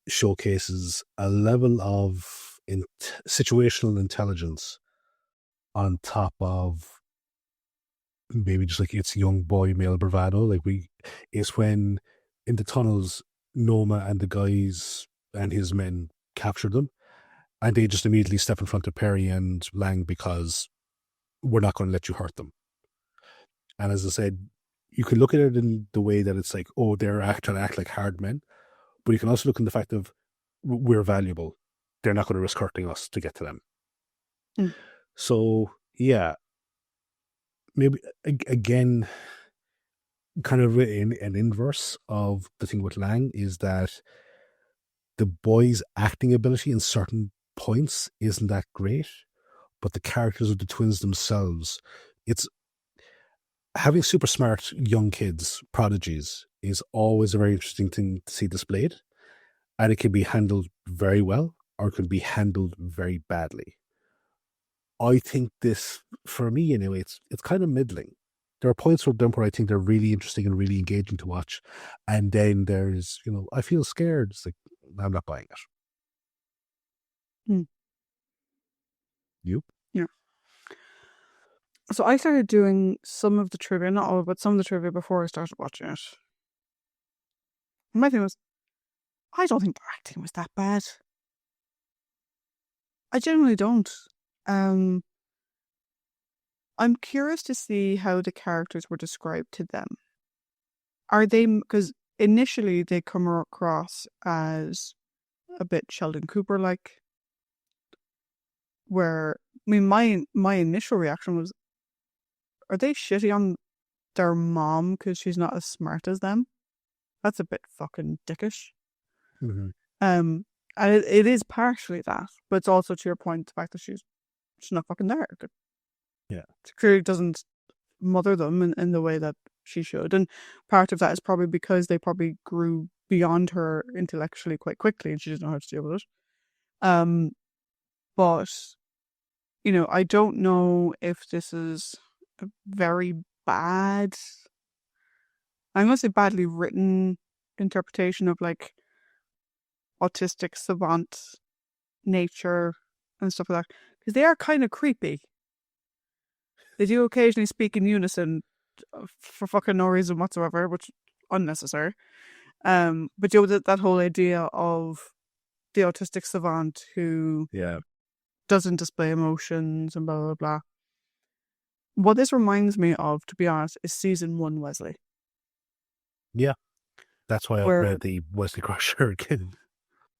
showcases a level of situational intelligence on top of maybe just like it's young boy male bravado. Like, it's when in the tunnels, Noma and the guys and his men capture them, and they just immediately step in front of Peri and Lang because we're not going to let you hurt them. And as I said, you can look at it in the way that it's like, oh, they're trying to act like hard men, but you can also look in the fact of we're valuable. They're not going to risk hurting us to get to them. Mm. So, yeah, maybe again, kind of an inverse of the thing with Lang is that the boy's acting ability in certain points isn't that great, but the characters of the twins themselves, it's having super smart young kids, prodigies, is always a very interesting thing to see displayed. And it can be handled very well or it can be handled very badly. I think this, for me anyway, it's kind of middling. There are points from them where I think they're really interesting and really engaging to watch. And then there's, I feel scared. It's like, I'm not buying it. Hmm. You? Yeah. So I started doing some of the trivia, not all, but some of the trivia before I started watching it. My thing was, I don't think their acting was that bad. I genuinely don't. I'm curious to see how the characters were described to them. Are they, because initially they come across as a bit Sheldon Cooper like, where, I mean, my initial reaction was, are they shitty on their mom because she's not as smart as them? That's a bit fucking dickish. Mm-hmm. And it is partially that, but it's also, to your point, the fact that she's not fucking there. Yeah. She clearly doesn't mother them in the way that she should. And part of that is probably because they probably grew beyond her intellectually quite quickly and she doesn't know how to deal with it. But, I don't know if this is a very bad, I'm going to say badly written interpretation of like autistic savant nature and stuff like that. Because they are kind of creepy. They do occasionally speak in unison for fucking no reason whatsoever, which is unnecessary. But that whole idea of the autistic savant who doesn't display emotions and blah blah blah. What this reminds me of, to be honest, is season 1 Wesley. Yeah, that's why I read the Wesley Crusher again.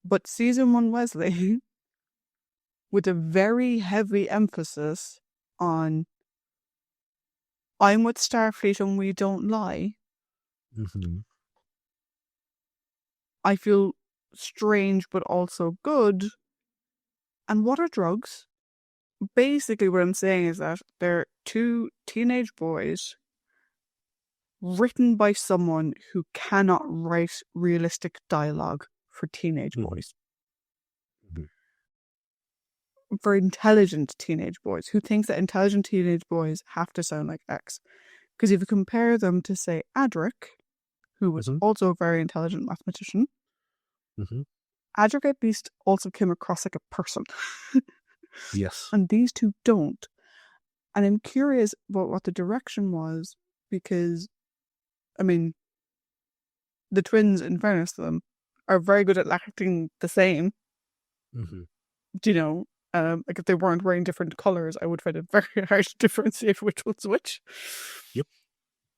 But season 1 Wesley, with a very heavy emphasis on I'm with Starfleet and we don't lie. Mm-hmm. I feel strange but also good. And what are drugs? Basically what I'm saying is that they're 2 teenage boys written by someone who cannot write realistic dialogue for teenage boys. Mm-hmm. For intelligent teenage boys, who thinks that intelligent teenage boys have to sound like X. Because if you compare them to, say, Adric, who was also a very intelligent mathematician, Adric at least also came across like a person. Yes. And these two don't. And I'm curious about what the direction was, because, I mean, the twins, in fairness to them, are very good at acting the same. Mm-hmm. Do you know? Like if they weren't wearing different colours, I would find it very hard to differentiate which one's which. Yep.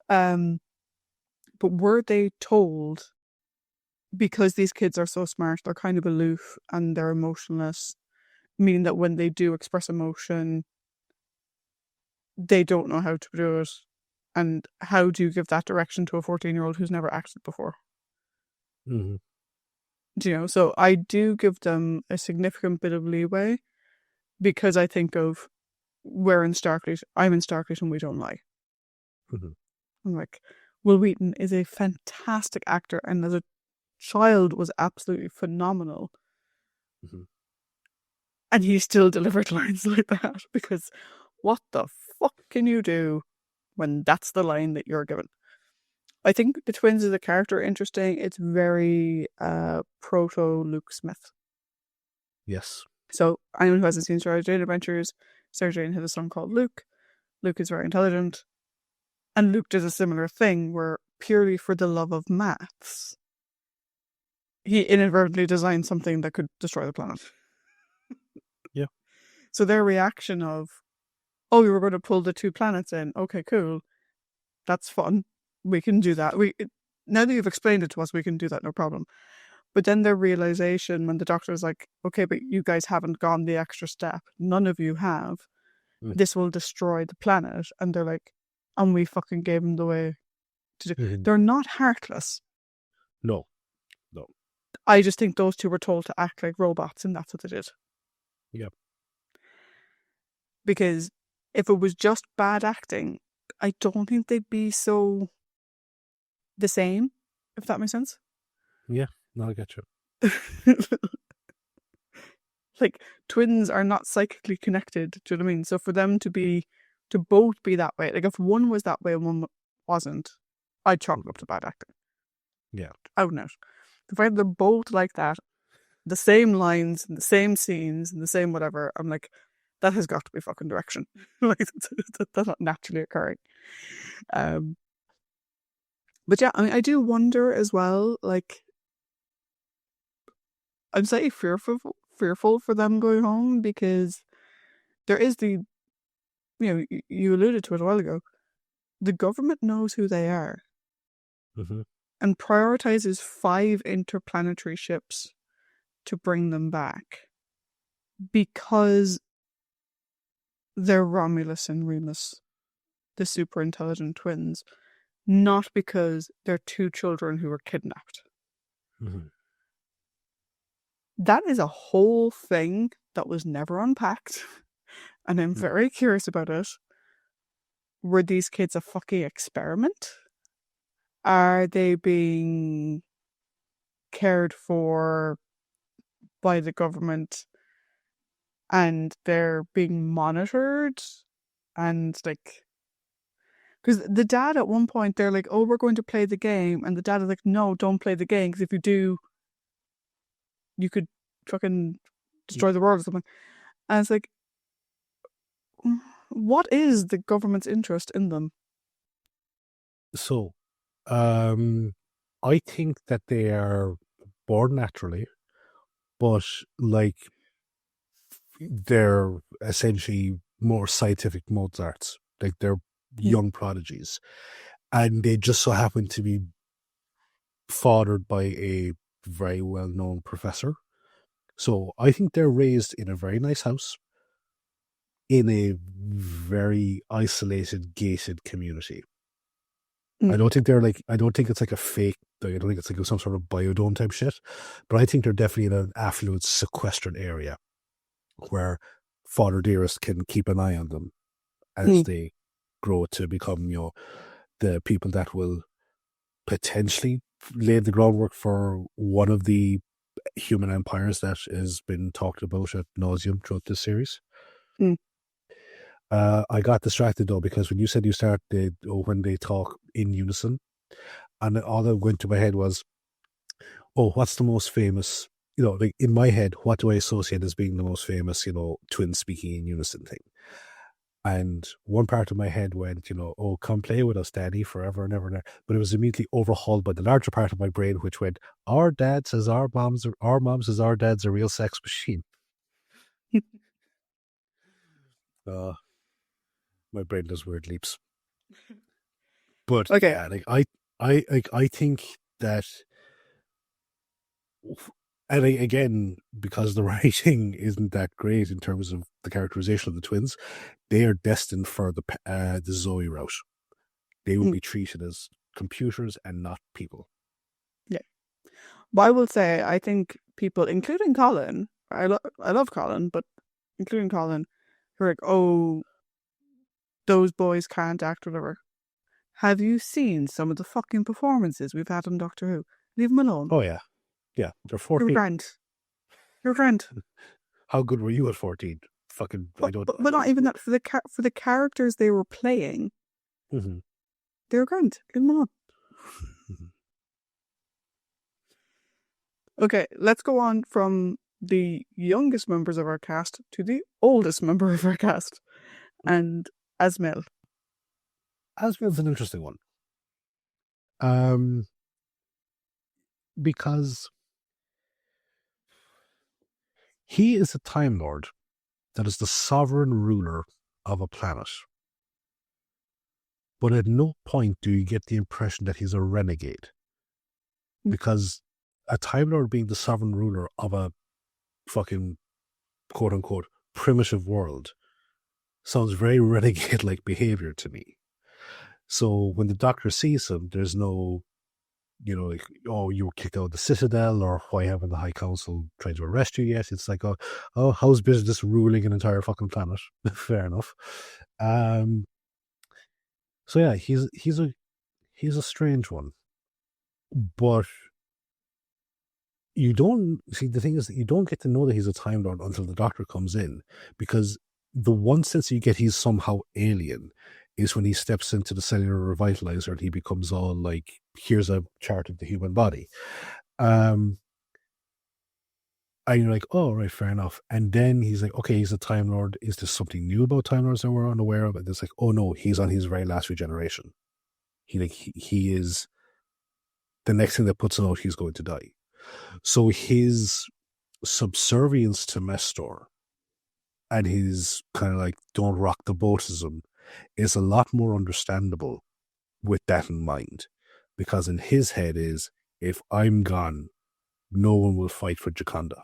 But were they told because these kids are so smart, they're kind of aloof and they're emotionless, meaning that when they do express emotion, they don't know how to do it. And how do you give that direction to a 14-year-old who's never acted before? Mm-hmm. Do you know? So I do give them a significant bit of leeway because I think of I'm in Starfleet and we don't lie. Mm-hmm. I'm like, Will Wheaton is a fantastic actor and as a child was absolutely phenomenal. Mm-hmm. And he still delivered lines like that because what the fuck can you do when that's the line that you're given? I think the twins as a character are interesting. It's very proto Luke Smith. Yes. So anyone who hasn't seen Sarah Jane Adventures, Sarah Jane has a son called Luke. Luke is very intelligent. And Luke does a similar thing where purely for the love of maths, he inadvertently designed something that could destroy the planet. Yeah. So their reaction of, oh, we were going to pull the 2 planets in. Okay, cool. That's fun. We can do that. Now that you've explained it to us, we can do that, no problem. But then their realization when the doctor is like, okay, but you guys haven't gone the extra step. None of you have. Mm-hmm. This will destroy the planet. And they're like, and we fucking gave them the way to do. Mm-hmm. They're not heartless. No. I just think those 2 were told to act like robots, and that's what they did. Yeah. Because if it was just bad acting, I don't think they'd be so the same, if that makes sense. Yeah. No, I get you. Like, twins are not psychically connected, do you know what I mean? So for them to both be that way, like if one was that way and one wasn't, I'd chalk it up to bad acting. Yeah. Out and out. The fact they're both like that, the same lines, and the same scenes, and the same whatever, I'm like, that has got to be fucking direction. Like, that's not naturally occurring. But yeah, I mean, I do wonder as well, like, I'm slightly fearful for them going home because there is you alluded to it a while ago, the government knows who they are Mm-hmm. and prioritizes 5 interplanetary ships to bring them back because they're Romulus and Remus, the super intelligent twins, not because they're 2 children who were kidnapped. Mm-hmm. That is a whole thing that was never unpacked, and I'm very curious about it. Were these kids a fucking experiment? Are they being cared for by the government and they're being monitored? And like, because the dad at one point, they're like, oh, we're going to play the game. And the dad is like, no, don't play the game. Because if you do, you could fucking destroy the world or something. And it's like, what is the government's interest in them? So, I think that they are born naturally, but like they're essentially more scientific Mozarts. Like they're young prodigies, and they just so happen to be fathered by a very well-known professor. So I think they're raised in a very nice house in a very isolated, gated community. I don't think I don't think it's like a fake, I don't think it's like some sort of biodome type shit, but I think they're definitely in an affluent, sequestered area where Father Dearest can keep an eye on them as they grow to become, the people that will potentially lay the groundwork for one of the human empires that has been talked about at nauseum throughout this series. I got distracted though because when you said you start when they talk in unison, and all that went to my head was, oh, what's the most famous? Like in my head, what do I associate as being the most famous? Twins speaking in unison thing. And one part of my head went, oh, come play with us, Daddy, forever and ever and ever. But it was immediately overhauled by the larger part of my brain, which went, our dad says our mom says our dad's a real sex machine. My brain does weird leaps. But Okay. yeah, like I think that And again, because the writing isn't that great in terms of the characterization of the twins, they are destined for the Zoe route. They will Mm. be treated as computers and not people. Yeah. But I will say, I think people, including Colin, I love Colin, but including Colin, who are like, oh, those boys can't act, whatever. Have you seen some of the fucking performances we've had on Doctor Who? Leave them alone. Oh yeah, yeah. They're You're 14. grand. You're grand. How good were you at 14? Fucking, I don't. But not even that, for the characters they were playing, Mm-hmm. they were grand. Leave them alone. Okay, let's go on from the youngest members of our cast to the oldest member of our cast, and Asmel. Asriel's an interesting one. Because he is a Time Lord that is the sovereign ruler of a planet. But at no point do you get the impression that he's a renegade. Because a Time Lord being the sovereign ruler of a fucking quote unquote primitive world sounds very renegade like behavior to me. So when the Doctor sees him, there's no, like, oh, you were kicked out of the Citadel, or why haven't the High Council tried to arrest you yet? It's like, oh, how's business ruling an entire fucking planet? Fair enough. So yeah, he's a strange one, but you don't see, the thing is that you don't get to know that he's a Time Lord until the Doctor comes in, because the one sense you get he's somehow alien is when he steps into the cellular revitalizer and he becomes all like, here's a chart of the human body. And you're like, oh, right, fair enough. And then he's like, okay, he's a Time Lord. Is there something new about Time Lords that we're unaware of? And it's like, oh no, he's on his very last regeneration. He is the next thing that puts him out, he's going to die. So his subservience to Mestor and his kind of like don't rock the boatism is a lot more understandable with that in mind. Because in his head is, if I'm gone, no one will fight for Jaconda.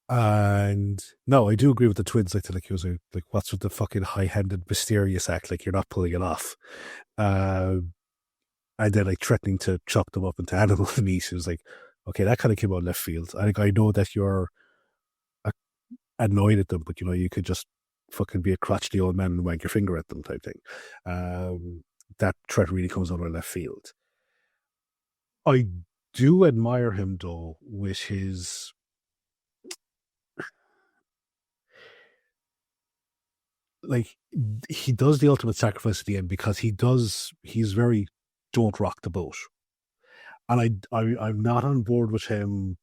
And no, I do agree with the twins. Like he was like, what's with the fucking high-handed, mysterious act? Like, you're not pulling it off. And then like threatening to chop them up into animal meat. It was like, okay, that kind of came out left field. I know that you're annoyed at them, but you could just fucking be a crotchety old man and wank your finger at them type thing. That threat really comes out of left field. I do admire him though with his like, he does the ultimate sacrifice at the end, because he's very don't rock the boat. And I'm not on board with him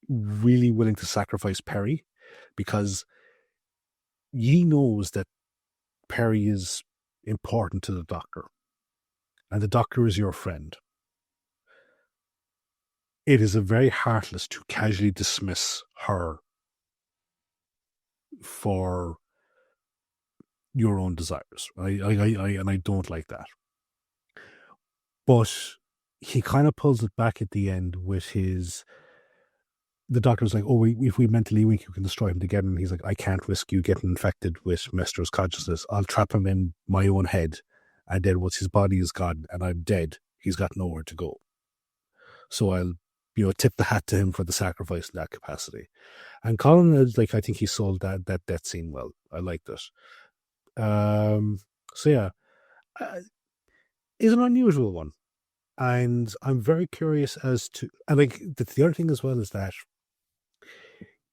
really willing to sacrifice Peri, because he knows that Peri is important to the Doctor, and the Doctor is your friend. It is a very heartless to casually dismiss her for your own desires. And I don't like that. But he kind of pulls it back at the end with the Doctor's like, oh, if we mentally weak, you can destroy him together. And he's like, I can't risk you getting infected with Mestro's consciousness. I'll trap him in my own head. And then once his body is gone and I'm dead, he's got nowhere to go. So I'll, tip the hat to him for the sacrifice in that capacity. And Colin is like, I think he sold that death scene well. I liked it. So yeah, is an unusual one. And I'm very curious as to, and like the other thing as well is that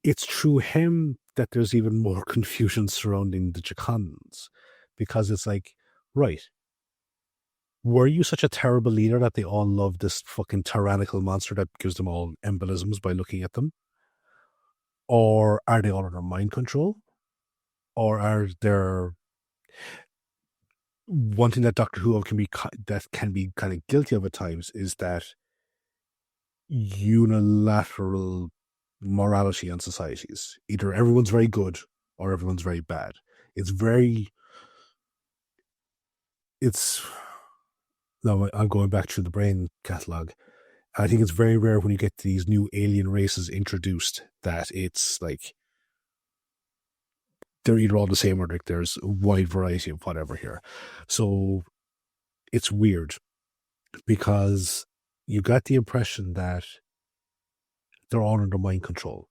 it's through him that there's even more confusion surrounding the Jacondans, because it's like, right, were you such a terrible leader that they all love this fucking tyrannical monster that gives them all embolisms by looking at them? Or are they all under mind control? Or are there one thing that Doctor Who can be kind of guilty of at times is that unilateral morality on societies. Either everyone's very good or everyone's very bad. No, I'm going back through the brain catalogue. I think it's very rare when you get these new alien races introduced that it's like they're either all the same or like there's a wide variety of whatever here. So it's weird because you got the impression that they're all under mind control.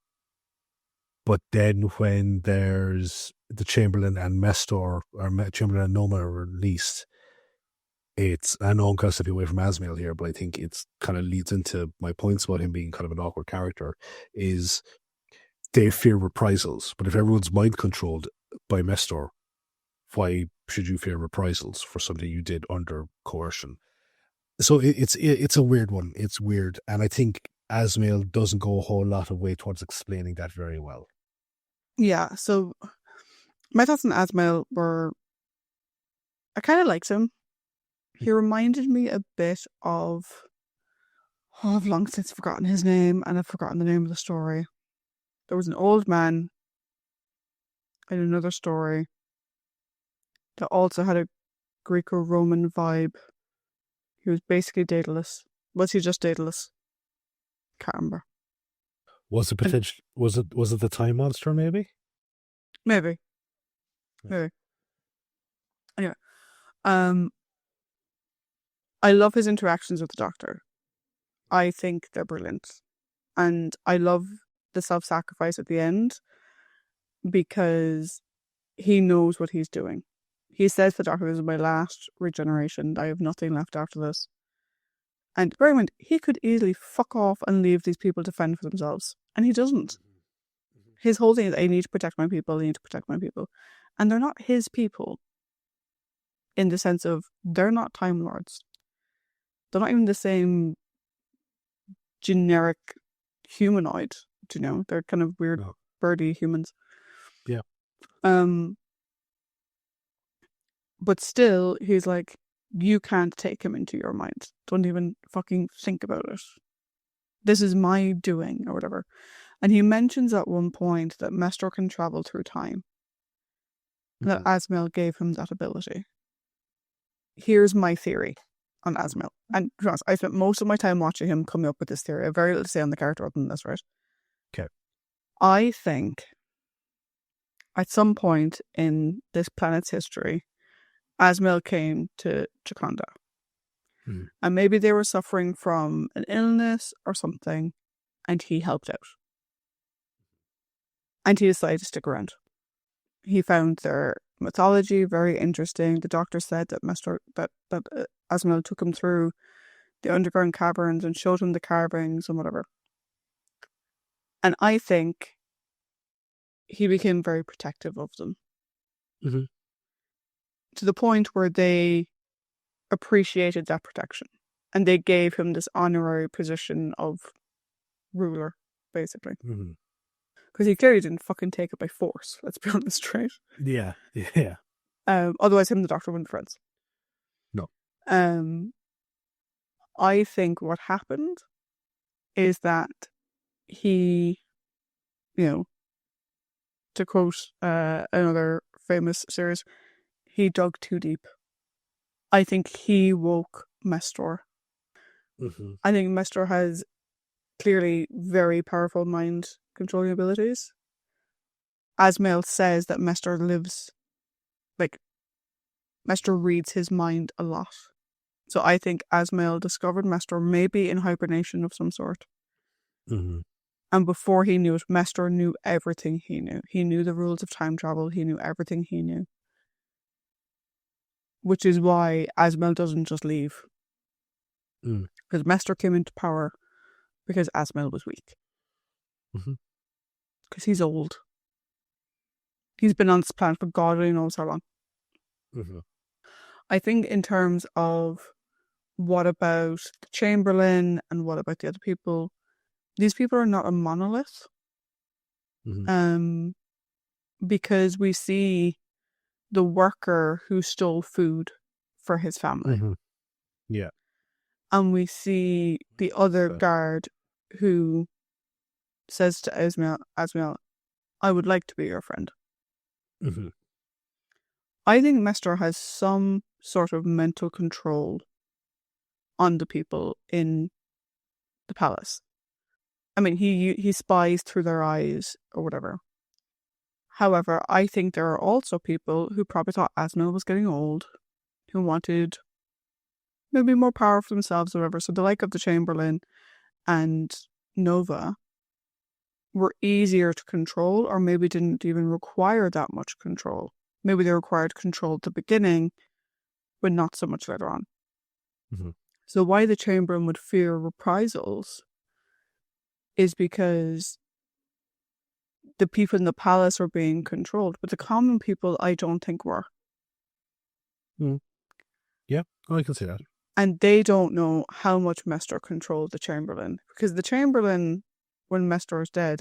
But then when there's the Chamberlain and Mestor, or Chamberlain and Noma are released, I know I'm kind of stepping away from Asmael here, but I think it's kind of leads into my points about him being kind of an awkward character, is they fear reprisals. But if everyone's mind controlled by Mestor, why should you fear reprisals for something you did under coercion? So it's a weird one. It's weird. And I think Asmael doesn't go a whole lot of way towards explaining that very well. Yeah, so my thoughts on Asmael were, I kind of liked him. He reminded me a bit of, I've long since forgotten his name, and I've forgotten the name of the story. There was an old man in another story that also had a Greco-Roman vibe. He was basically Daedalus. Was he just Daedalus? Can't remember. Was it potential? Was it the time monster? Maybe. Maybe. Anyway, I love his interactions with the Doctor. I think they're brilliant, and I love the self-sacrifice at the end because he knows what he's doing. He says to the Doctor, "This is my last regeneration. I have nothing left after this." And bear in mind, he could easily fuck off and leave these people to fend for themselves, and he doesn't. His whole thing is, I need to protect my people, and they're not his people in the sense of they're not Time Lords. They're not even the same generic humanoid, they're kind of weird birdy humans. Yeah. But still, he's like, you can't take him into your mind. Don't even fucking think about it. This is my doing, or whatever. And he mentions at one point that Mestor can travel through time. That Asmael gave him that ability. Here's my theory on Asmael. And to be honest, I spent most of my time watching him coming up with this theory. I have very little to say on the character other than this, right? Okay. I think at some point in this planet's history, Asmael came to Chakonda. And maybe they were suffering from an illness or something, and he helped out. And he decided to stick around. He found their mythology very interesting. The Doctor said that Asmael took him through the underground caverns and showed him the carvings and whatever. And I think he became very protective of them. To the point where they appreciated that protection. And they gave him this honorary position of ruler, basically. Because he clearly didn't fucking take it by force, let's be honest, right? Yeah. Otherwise him and the Doctor wouldn't be friends. No. I think what happened is that he, to quote another famous series, he dug too deep. I think he woke Mestor. I think Mestor has clearly very powerful mind controlling abilities. Asmael says that Mestor reads his mind a lot. So I think Asmael discovered Mestor maybe in hibernation of some sort. And before he knew it, Mestor knew everything he knew. He knew the rules of time travel. He knew everything he knew. Which is why Asmael doesn't just leave. Because Mestor came into power because Asmael was weak. Because he's old. He's been on this planet for God only knows how long. I think in terms of what about the Chamberlain and what about the other people, these people are not a monolith. Because we see the worker who stole food for his family. Yeah. And we see the other guard who says to Asmael, I would like to be your friend. I think Mestor has some sort of mental control on the people in the palace. I mean, he spies through their eyes or whatever. However, I think there are also people who probably thought Asmil was getting old, who wanted maybe more power for themselves or whatever. So the like of the Chamberlain and Nova were easier to control, or maybe didn't even require that much control. Maybe they required control at the beginning, but not so much later on. Mm-hmm. So why the Chamberlain would fear reprisals is because the people in the palace were being controlled, but the common people I don't think were. Yeah, I can see that. And they don't know how much Mestor controlled the Chamberlain. Because the Chamberlain, when Mestor is dead,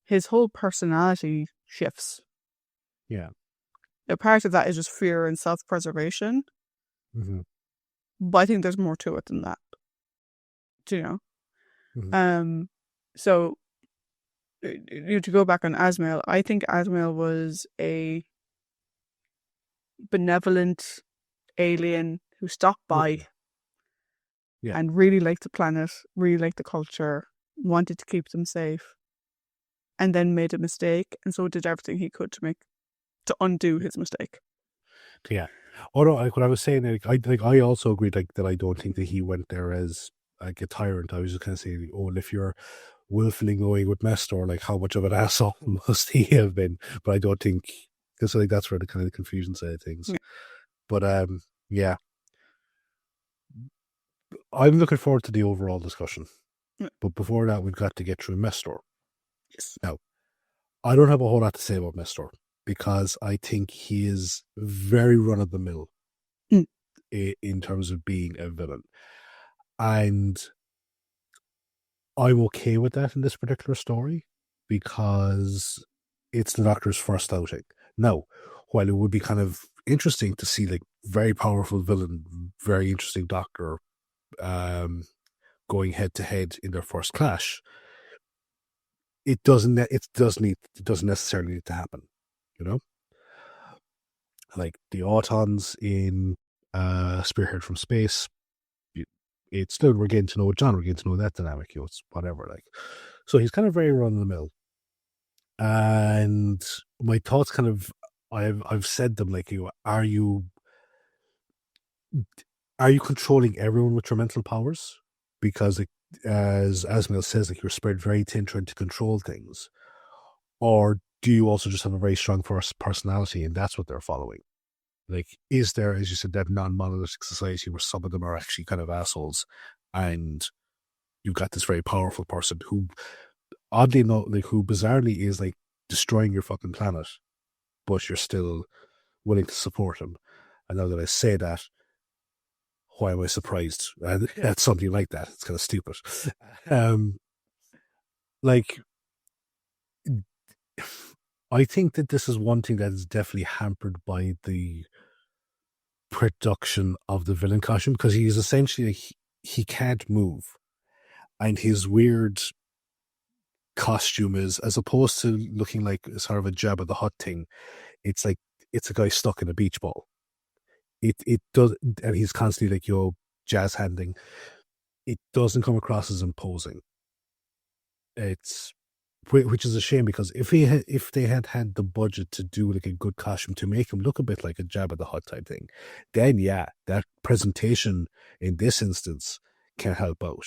his whole personality shifts. Yeah. A part of that is just fear and self-preservation. Mm-hmm. But I think there's more to it than that. Do you know? Mm-hmm. So, to go back on Asmail, I think Asmail was a benevolent alien who stopped by and really liked the planet, really liked the culture, wanted to keep them safe, and then made a mistake, and so did everything he could to undo his mistake. Yeah. Although, like what I was saying, I also agreed that I don't think that he went there as like a tyrant. I was just kind of saying, if you're willfully going with Mestor, like how much of an asshole must he have been? But I don't think, because I think that's where the kind of confusion side of things. Yeah. But yeah, I'm looking forward to the overall discussion. Yeah. But before that, we've got to get through Mestor. Yes. Now, I don't have a whole lot to say about Mestor because I think he is very run of the mill in terms of being a villain. And I'm okay with that in this particular story because it's the Doctor's first outing. Now, while it would be kind of interesting to see like very powerful villain, very interesting Doctor going head to head in their first clash, it doesn't necessarily need to happen, you know? Like the Autons in Spearhead from Space, it's still, we're getting to know John, we're getting to know that dynamic, it's whatever, like. So he's kind of very run of the mill. And my thoughts kind of, I've said them like, are you controlling everyone with your mental powers? Because like, as Asmail says, like you're spread very thin trying to control things. Or do you also just have a very strong personality and that's what they're following? Like, is there, as you said, that non-monolithic society where some of them are actually kind of assholes and you've got this very powerful person who, oddly enough, like, who bizarrely is like destroying your fucking planet, but you're still willing to support him. And now that I say that, why am I surprised at something like that? It's kind of stupid. Like, I think that this is one thing that is definitely hampered by the production of the villain costume, because he's essentially, he can't move. And his weird costume is, as opposed to looking like sort of a Jabba the Hutt thing, it's like, it's a guy stuck in a beach ball. It does, and he's constantly like, jazz handing. It doesn't come across as imposing. It's, which is a shame, because if they had the budget to do like a good costume to make him look a bit like a Jabba the Hutt type thing, then yeah, that presentation in this instance can help out.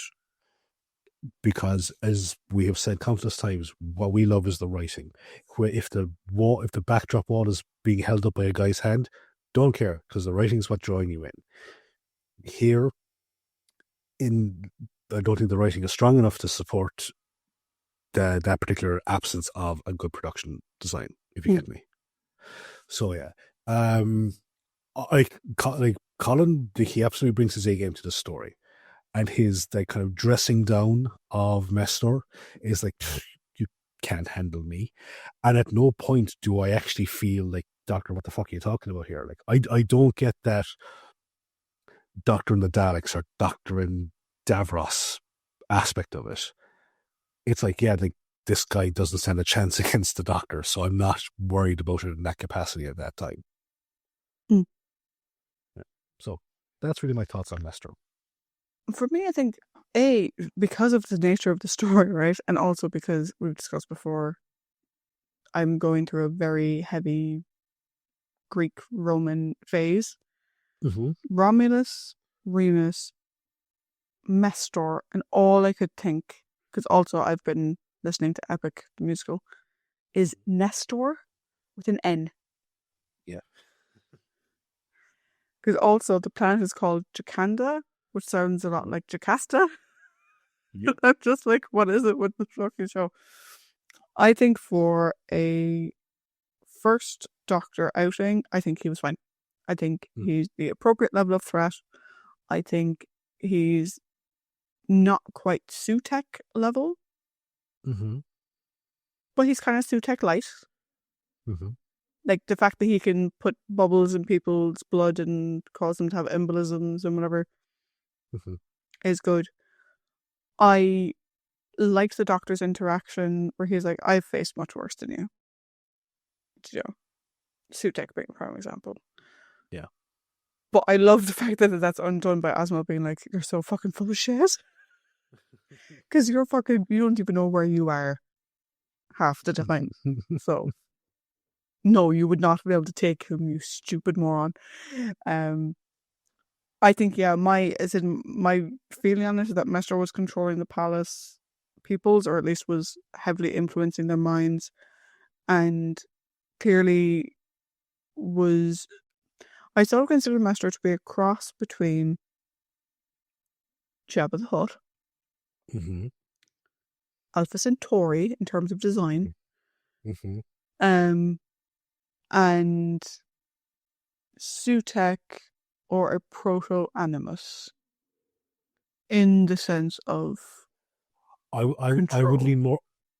Because as we have said countless times, what we love is the writing. Where if the backdrop wall is being held up by a guy's hand, don't care, because the writing is what drawing you in. Here, I don't think the writing is strong enough to support that particular absence of a good production design, if you get me. So yeah, like Colin, he absolutely brings his A game to the story, and his like kind of dressing down of Mestor is like, you can't handle me, and at no point do I actually feel like, Doctor, what the fuck are you talking about here? Like, I don't get that Doctor and the Daleks or Doctor and Davros aspect of it. It's like, yeah, like, this guy doesn't stand a chance against the Doctor, so I'm not worried about it in that capacity at that time. Yeah. So that's really my thoughts on Mestor. For me, I think because of the nature of the story, right? And also because we've discussed before, I'm going through a very heavy Greek-Roman phase. Mm-hmm. Romulus, Remus, Mestor, and all I could think, because also I've been listening to Epic, the musical, is Nestor with an N. Yeah. Because also the planet is called Jocanda, which sounds a lot like Jocasta. Yep. I'm just like, what is it with the fucking show? I think for a first Doctor outing, I think he was fine. I think he's the appropriate level of threat. I think he's not quite Sutek level, Mm-hmm. but he's kind of Sutek light. Mm-hmm. Like the fact that he can put bubbles in people's blood and cause them to have embolisms and whatever is good. I like the Doctor's interaction where he's like, I've faced much worse than you. You know, Sutek being a prime example. Yeah. But I love the fact that that's undone by Asma being like, you're so fucking full of shit. Because you don't even know where you are half the time. So, no, you would not be able to take him, you stupid moron. I think, yeah, my feeling on it is that Mestre was controlling the palace peoples, or at least was heavily influencing their minds, and clearly was... I sort of consider Mestre to be a cross between Jabba the Hutt, Alpha Centauri in terms of design, and Sutek, or a proto-animus, in the sense of I would lean more.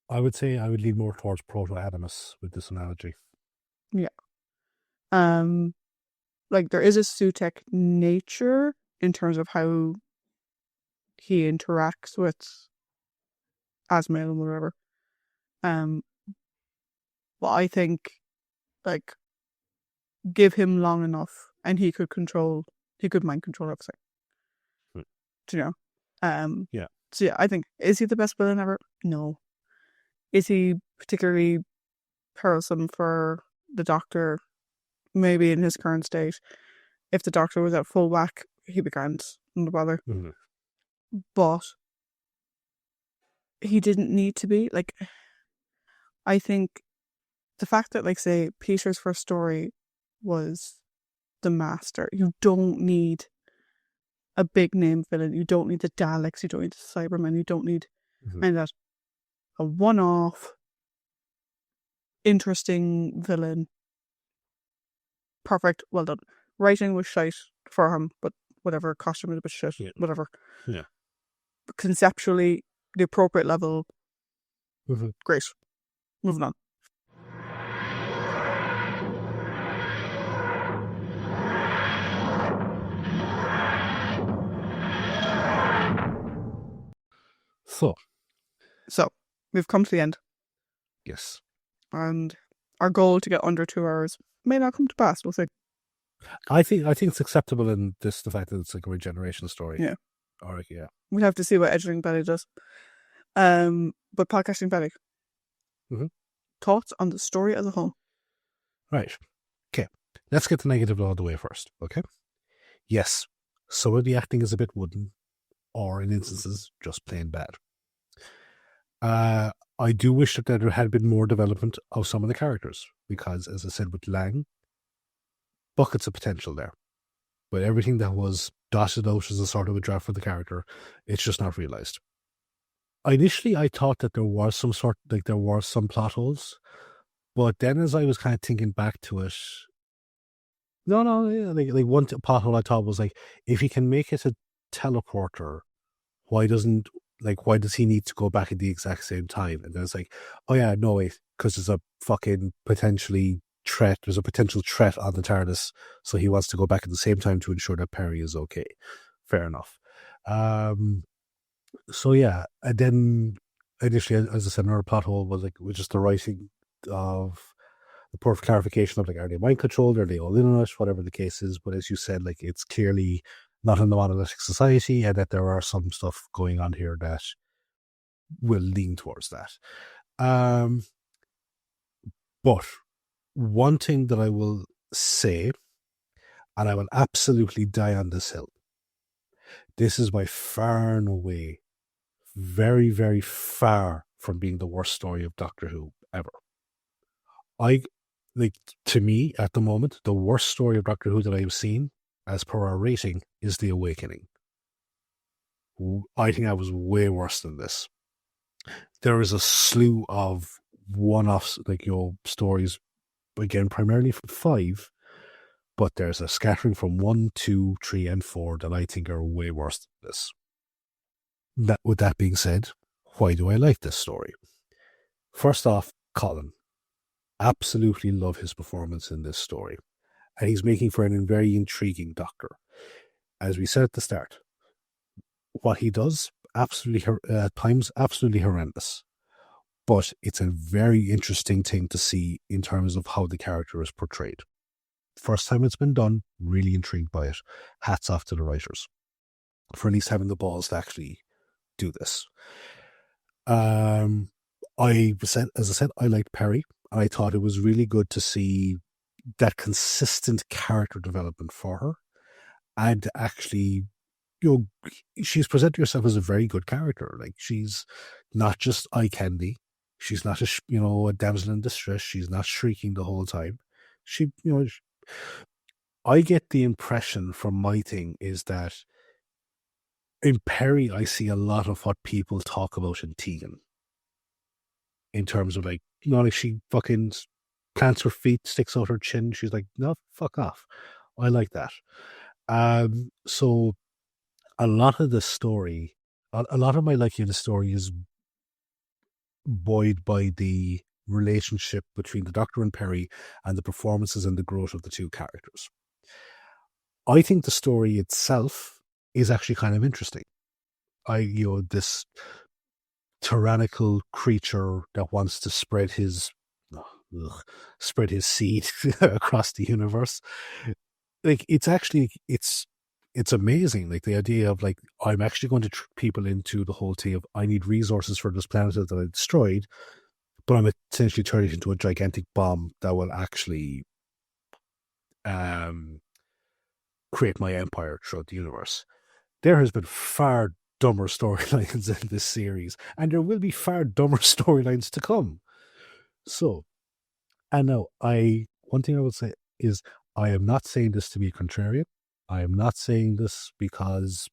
I would say I would lean more towards proto-animus with this analogy. Yeah. Like there is a Sutek nature in terms of how he interacts with Asmael and whatever. But I think, like, give him long enough and he could mind control everything. Do you know? Yeah. So yeah, I think, is he the best villain ever? No. Is he particularly perilsome for the Doctor? Maybe in his current state. If the Doctor was at full whack, he'd be grand. No bother. But he didn't need to be. Like, I think the fact that, like, say, Peter's first story was the Master. You don't need a big name villain. You don't need the Daleks. You don't need the Cybermen. You don't need and that. A one-off, interesting villain. Perfect. Well done. Writing was shite for him, but whatever. Costume was a bit shit. Yeah. Whatever. Yeah. Conceptually, the appropriate level. Great. Moving on. So, we've come to the end. Yes. And our goal to get under 2 hours may not come to pass. We'll see. I think it's acceptable in the fact that it's like a regeneration story. Yeah. Or yeah. We'll have to see what Edging Betty does. But podcasting Betty. Thoughts on the story as a whole? Right. Okay. Let's get the negative out of the way first. Okay. Yes, some of the acting is a bit wooden, or in instances just plain bad. I do wish that there had been more development of some of the characters, because, as I said with Lang, buckets of potential there. But everything that was dotted out as a sort of a draft for the character, it's just not realised. Initially, I thought that there was some plot holes, but then as I was kind of thinking back to it, like one plot hole I thought was like, if he can make it a teleporter, why does he need to go back at the exact same time? And then it's like, oh yeah, no wait, because there's a fucking there's a potential threat on the TARDIS, so he wants to go back at the same time to ensure that Peri is okay. Fair enough. So yeah, and then initially, as I said, another plot hole was just the writing of the perfect clarification of, like, are they mind controlled, are they all in on it, whatever the case is. But as you said, like, it's clearly not in the monolithic society, and that there are some stuff going on here that will lean towards that. But one thing that I will say, and I will absolutely die on this hill, this is by far and away very, very far from being the worst story of Doctor Who ever. To me, at the moment, the worst story of Doctor Who that I've seen, as per our rating, is The Awakening. I think that was way worse than this. There is a slew of one-offs, stories, again, primarily from 5, but there's a scattering from 1, 2, 3, and 4 that I think are way worse than this. With that being said, why do I like this story? First off, Colin. Absolutely love his performance in this story. And he's making for a very intriguing Doctor. As we said at the start, what he does, at times, absolutely horrendous. But it's a very interesting thing to see in terms of how the character is portrayed. First time it's been done, really intrigued by it. Hats off to the writers for at least having the balls to actually do this. As I said, I liked Peri. And I thought it was really good to see that consistent character development for her. And actually, she's presented herself as a very good character. Like, she's not just eye candy. She's not a damsel in distress. She's not shrieking the whole time. I get the impression from my thing is that in Peri, I see a lot of what people talk about in Tegan. In terms of she fucking plants her feet, sticks out her chin. She's like, no, fuck off. I like that. So a lot of the story, a lot of my liking of the story is buoyed by the relationship between the Doctor and Peri and the performances and the growth of the two characters. I think the story itself is actually kind of interesting. This tyrannical creature that wants to spread his seed across the universe. It's amazing. Like, the idea of I'm actually going to trick people into the whole thing of I need resources for this planet that I destroyed, but I'm essentially turning it into a gigantic bomb that will actually create my empire throughout the universe. There has been far dumber storylines in this series, and there will be far dumber storylines to come. So, and now one thing I would say is I am not saying this to be contrarian. I am not saying this because,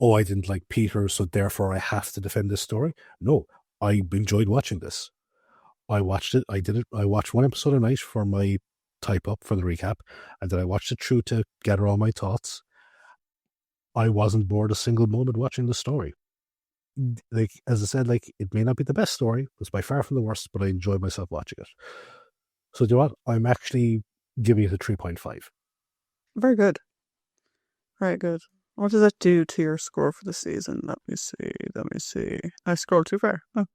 I didn't like Peter, so therefore I have to defend this story. No, I enjoyed watching this. I watched it. I watched one episode a night for my type up for the recap, and then I watched it through to gather all my thoughts. I wasn't bored a single moment watching the story. As I said, it may not be the best story. It's by far from the worst, but I enjoyed myself watching it. So, do you know what? I'm actually giving it a 3.5. Very good. Very good. What does that do to your score for the season? Let me see. I scrolled too far. Oh.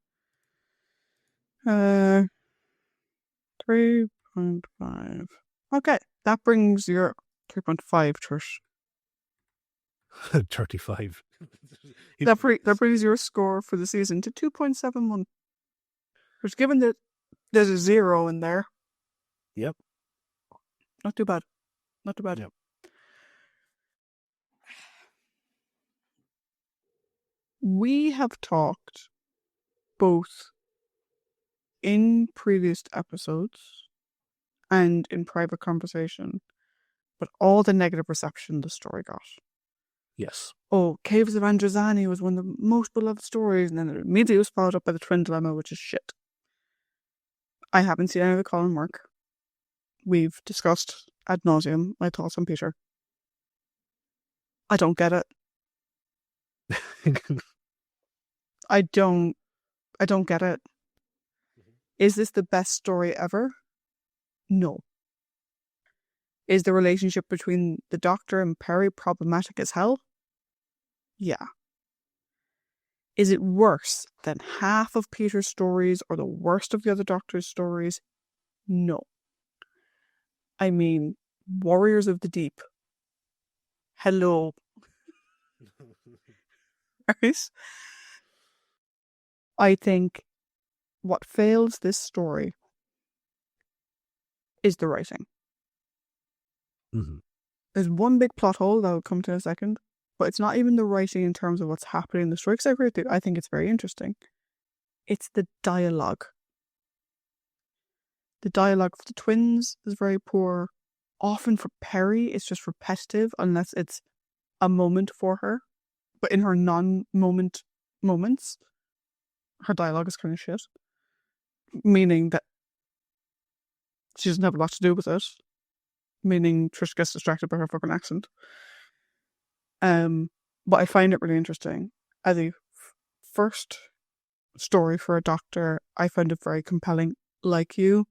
3.5. Okay, that brings your 3.5, Trish. 35. That brings your score for the season to 2.71. Which, given that there's a 0 in there. Yep. Not too bad. Yep. We have talked both in previous episodes and in private conversation, but all the negative reception the story got. Yes. Caves of Androzani was one of the most beloved stories, and then it immediately was followed up by the Twin Dilemma, which is shit. I haven't seen any of the Colin work. We've discussed ad nauseum my thoughts on Peter. I don't get it. I don't get it. Is this the best story ever? No. Is the relationship between the Doctor and Peri problematic as hell? Yeah. Is it worse than half of Peter's stories or the worst of the other Doctor's stories? No. I mean, Warriors of the Deep Hello. Right? I think what fails this story is the writing. Mm-hmm. There's one big plot hole that I'll come to in a second, but it's not even the writing in terms of what's happening in the story, because I think it's very interesting. It's the dialogue. The dialogue for the twins is very poor. Often for Peri, it's just repetitive unless it's a moment for her. But in her non-moment moments, her dialogue is kind of shit. Meaning that she doesn't have a lot to do with it. Meaning Trish gets distracted by her fucking accent. But I find it really interesting. As a first story for a doctor, I found it very compelling. Like you,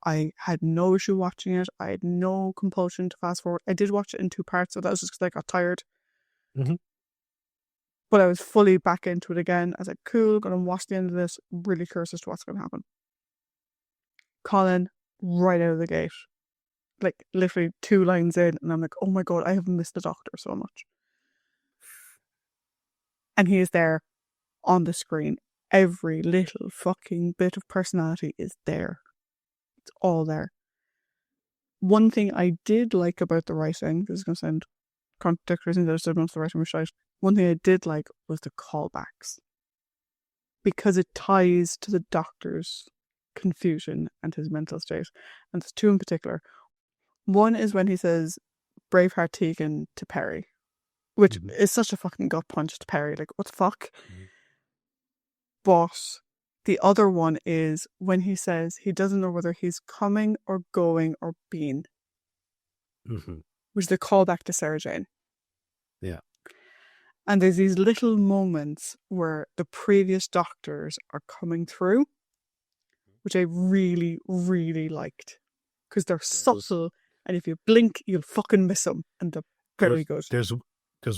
I had no issue watching it. I had no compulsion to fast forward. I did watch it in 2 parts, so that was just because I got tired. Mm-hmm. But I was fully back into it again. I was like, cool, gonna watch the end of this. Really curious as to what's gonna happen. Colin, right out of the gate. Like, literally 2 lines in, and I'm like, oh my god, I have missed the doctor so much. And he is there on the screen. Every little fucking bit of personality is there. It's all there. One thing I did like about the writing, this is going to sound contradictory since I said most of the writing was shite. One thing I did like was the callbacks. Because it ties to the doctor's confusion and his mental state. And there's 2 in particular. One is when he says Braveheart Tegan to Peri, which is such a fucking gut punch to Peri. Like, what the fuck? Mm-hmm. But the other one is when he says he doesn't know whether he's coming or going or being. Mm-hmm. Which is the callback to Sarah Jane. Yeah. And there's these little moments where the previous doctors are coming through, which I really, really liked. Because they're subtle, and if you blink, you'll fucking miss them. And they're very good. There's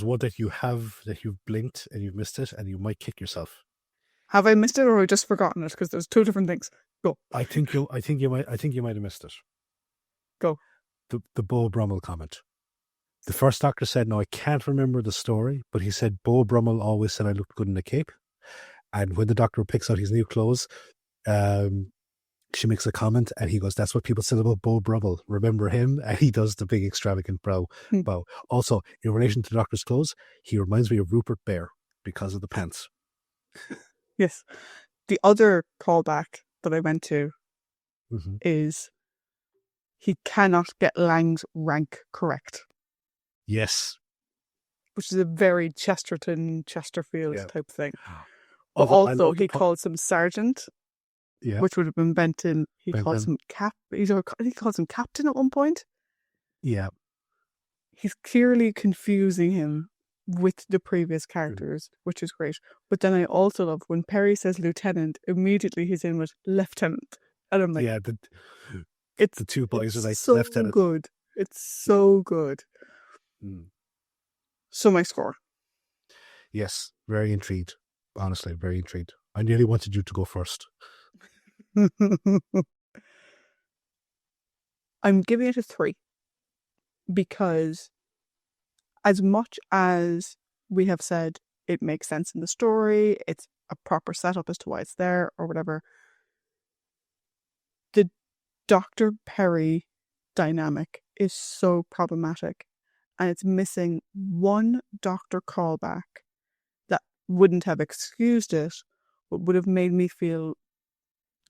one that you've blinked and you've missed it, and you might kick yourself. Have I missed it, or have I just forgotten it? Because there's 2 different things. Go. I think you might have missed it. Go. The Beau Brummel comment. The first doctor said, no, I can't remember the story, but he said Beau Brummel always said I looked good in a cape. And when the doctor picks out his new clothes, she makes a comment and he goes, that's what people said about Beau Brummel. Remember him? And he does the big extravagant bow. Also, in relation to the doctor's clothes, he reminds me of Rupert Bear because of the pants. Yes. The other callback that I went to is he cannot get Lang's rank correct. Yes. Which is a very Chesterfield type thing. But also, he calls him Sergeant, which would have been Benton. He calls him he calls him Captain at one point. Yeah. He's clearly confusing him with the previous characters, which is great. But then I also love when Peri says Lieutenant, immediately he's in with Lieutenant. And I'm like, it's the 2 boys are like so Lieutenant. Good. It's so good. So my score. Yes, very intrigued. Honestly, very intrigued. I nearly wanted you to go first. I'm giving it a 3 because as much as we have said it makes sense in the story, it's a proper setup as to why it's there or whatever, the Dr. Peri dynamic is so problematic, and it's missing one doctor callback that wouldn't have excused it, but would have made me feel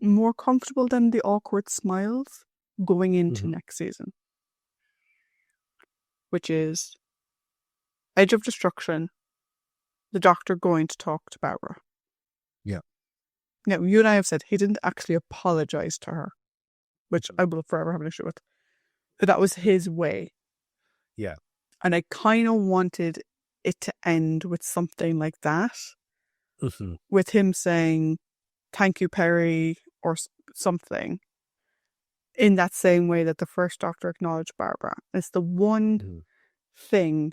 more comfortable than the awkward smiles going into next season. Which is Edge of Destruction, the doctor going to talk to Barbara. Yeah. Now, you and I have said he didn't actually apologise to her, which I will forever have an issue with. But that was his way. Yeah. And I kind of wanted it to end with something like that. With him saying, thank you, Peri, or something. In that same way that the first doctor acknowledged Barbara. It's the one thing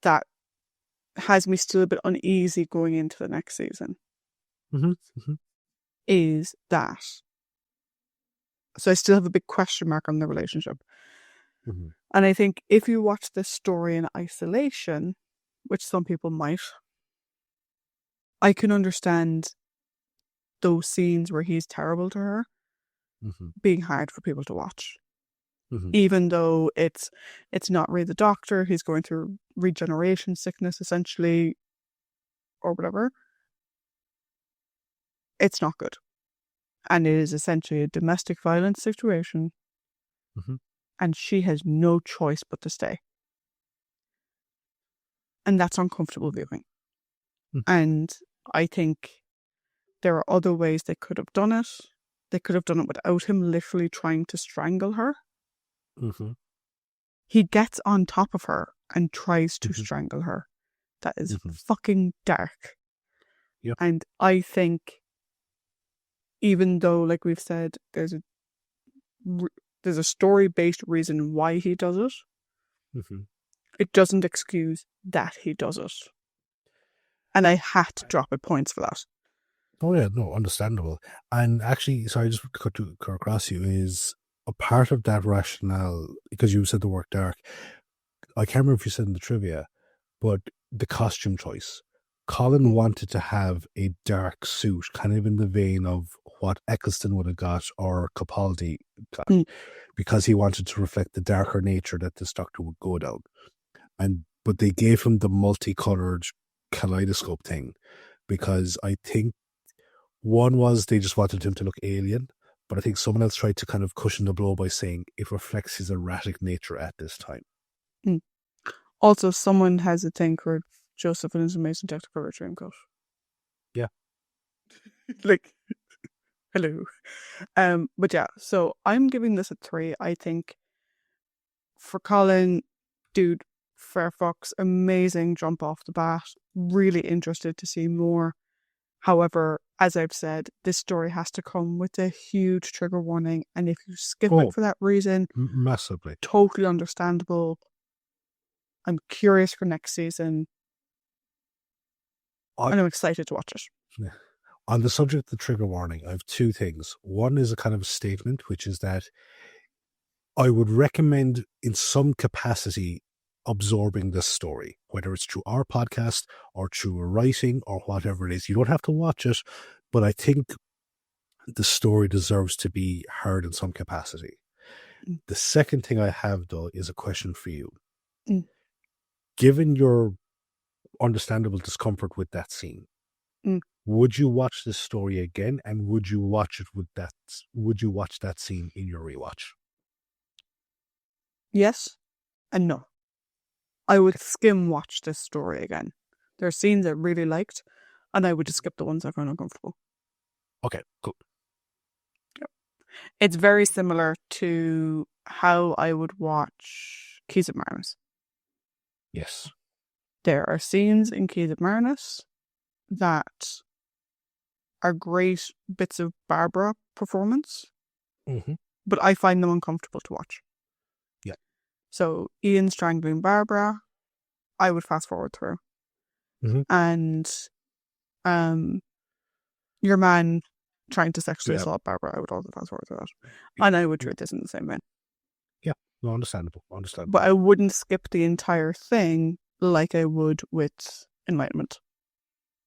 that has me still a bit uneasy going into the next season. Is that. So I still have a big question mark on the relationship. Mhm. And I think if you watch this story in isolation, which some people might, I can understand those scenes where he's terrible to her Mhm. being hard for people to watch. Mhm. Even though it's not really the Doctor, he's going through regeneration sickness essentially, or whatever. It's not good. And it is essentially a domestic violence situation. Mhm. And she has no choice but to stay. And that's uncomfortable viewing. Mm. And I think there are other ways they could have done it. They could have done it without him literally trying to strangle her. Mhm. He gets on top of her and tries to Mhm. strangle her. That is Mhm. fucking dark. Yep. And I think, even though, like we've said, there's a story-based reason why he does it, Mhm. it doesn't excuse that he does it. And I had to drop at points for that. Oh yeah, no, understandable. And actually, sorry, just to cut across you, is a part of that rationale, because you said the word dark. I can't remember if you said in the trivia, but the costume choice. Colin wanted to have a dark suit, kind of in the vein of what Eccleston would have got or Capaldi got, because he wanted to reflect the darker nature that this Doctor would go down. But they gave him the multicolored kaleidoscope thing, because I think one was they just wanted him to look alien, but I think someone else tried to kind of cushion the blow by saying it reflects his erratic nature at this time. Also, someone has a thing for Joseph and his amazing technicolor dreamcoat. Yeah. Like, hello. But yeah, so I'm giving this a 3. I think for Colin, dude, Fairfox, amazing jump off the bat. Really interested to see more. However, as I've said, this story has to come with a huge trigger warning, and if you skip it for that reason, massively. Totally understandable. I'm curious for next season, and I'm excited to watch it. Yeah. On the subject of the trigger warning, I have 2 things. One is a kind of a statement, which is that I would recommend in some capacity absorbing this story, whether it's through our podcast or through a writing or whatever it is. You don't have to watch it, but I think the story deserves to be heard in some capacity. The second thing I have, though, is a question for you. Given your understandable discomfort with that scene, would you watch this story again, and would you watch it with that? Would you watch that scene in your rewatch? Yes and no. I would skim watch this story again. There are scenes I really liked, and I would just skip the ones I found uncomfortable. Okay, cool. Yep. It's very similar to how I would watch Keys of Marinus. Yes. There are scenes in Keys of Marinus that are great bits of Barbara performance, but I find them uncomfortable to watch. Yeah. So Ian strangling Barbara, I would fast forward through. And your man trying to sexually assault Barbara, I would also fast forward through that. And I would treat this in the same way. Yeah, no, understandable. But I wouldn't skip the entire thing like I would with Enlightenment.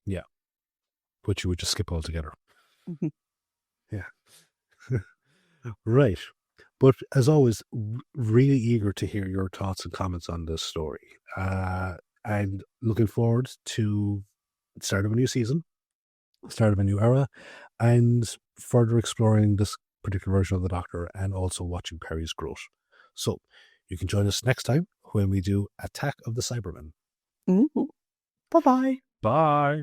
Yeah. But you would just skip altogether. Yeah. Right. But as always, really eager to hear your thoughts and comments on this story. And looking forward to the start of a new season, start of a new era, and further exploring this particular version of the Doctor, and also watching Peri's growth. So you can join us next time when we do Attack of the Cybermen. Bye-bye. Bye.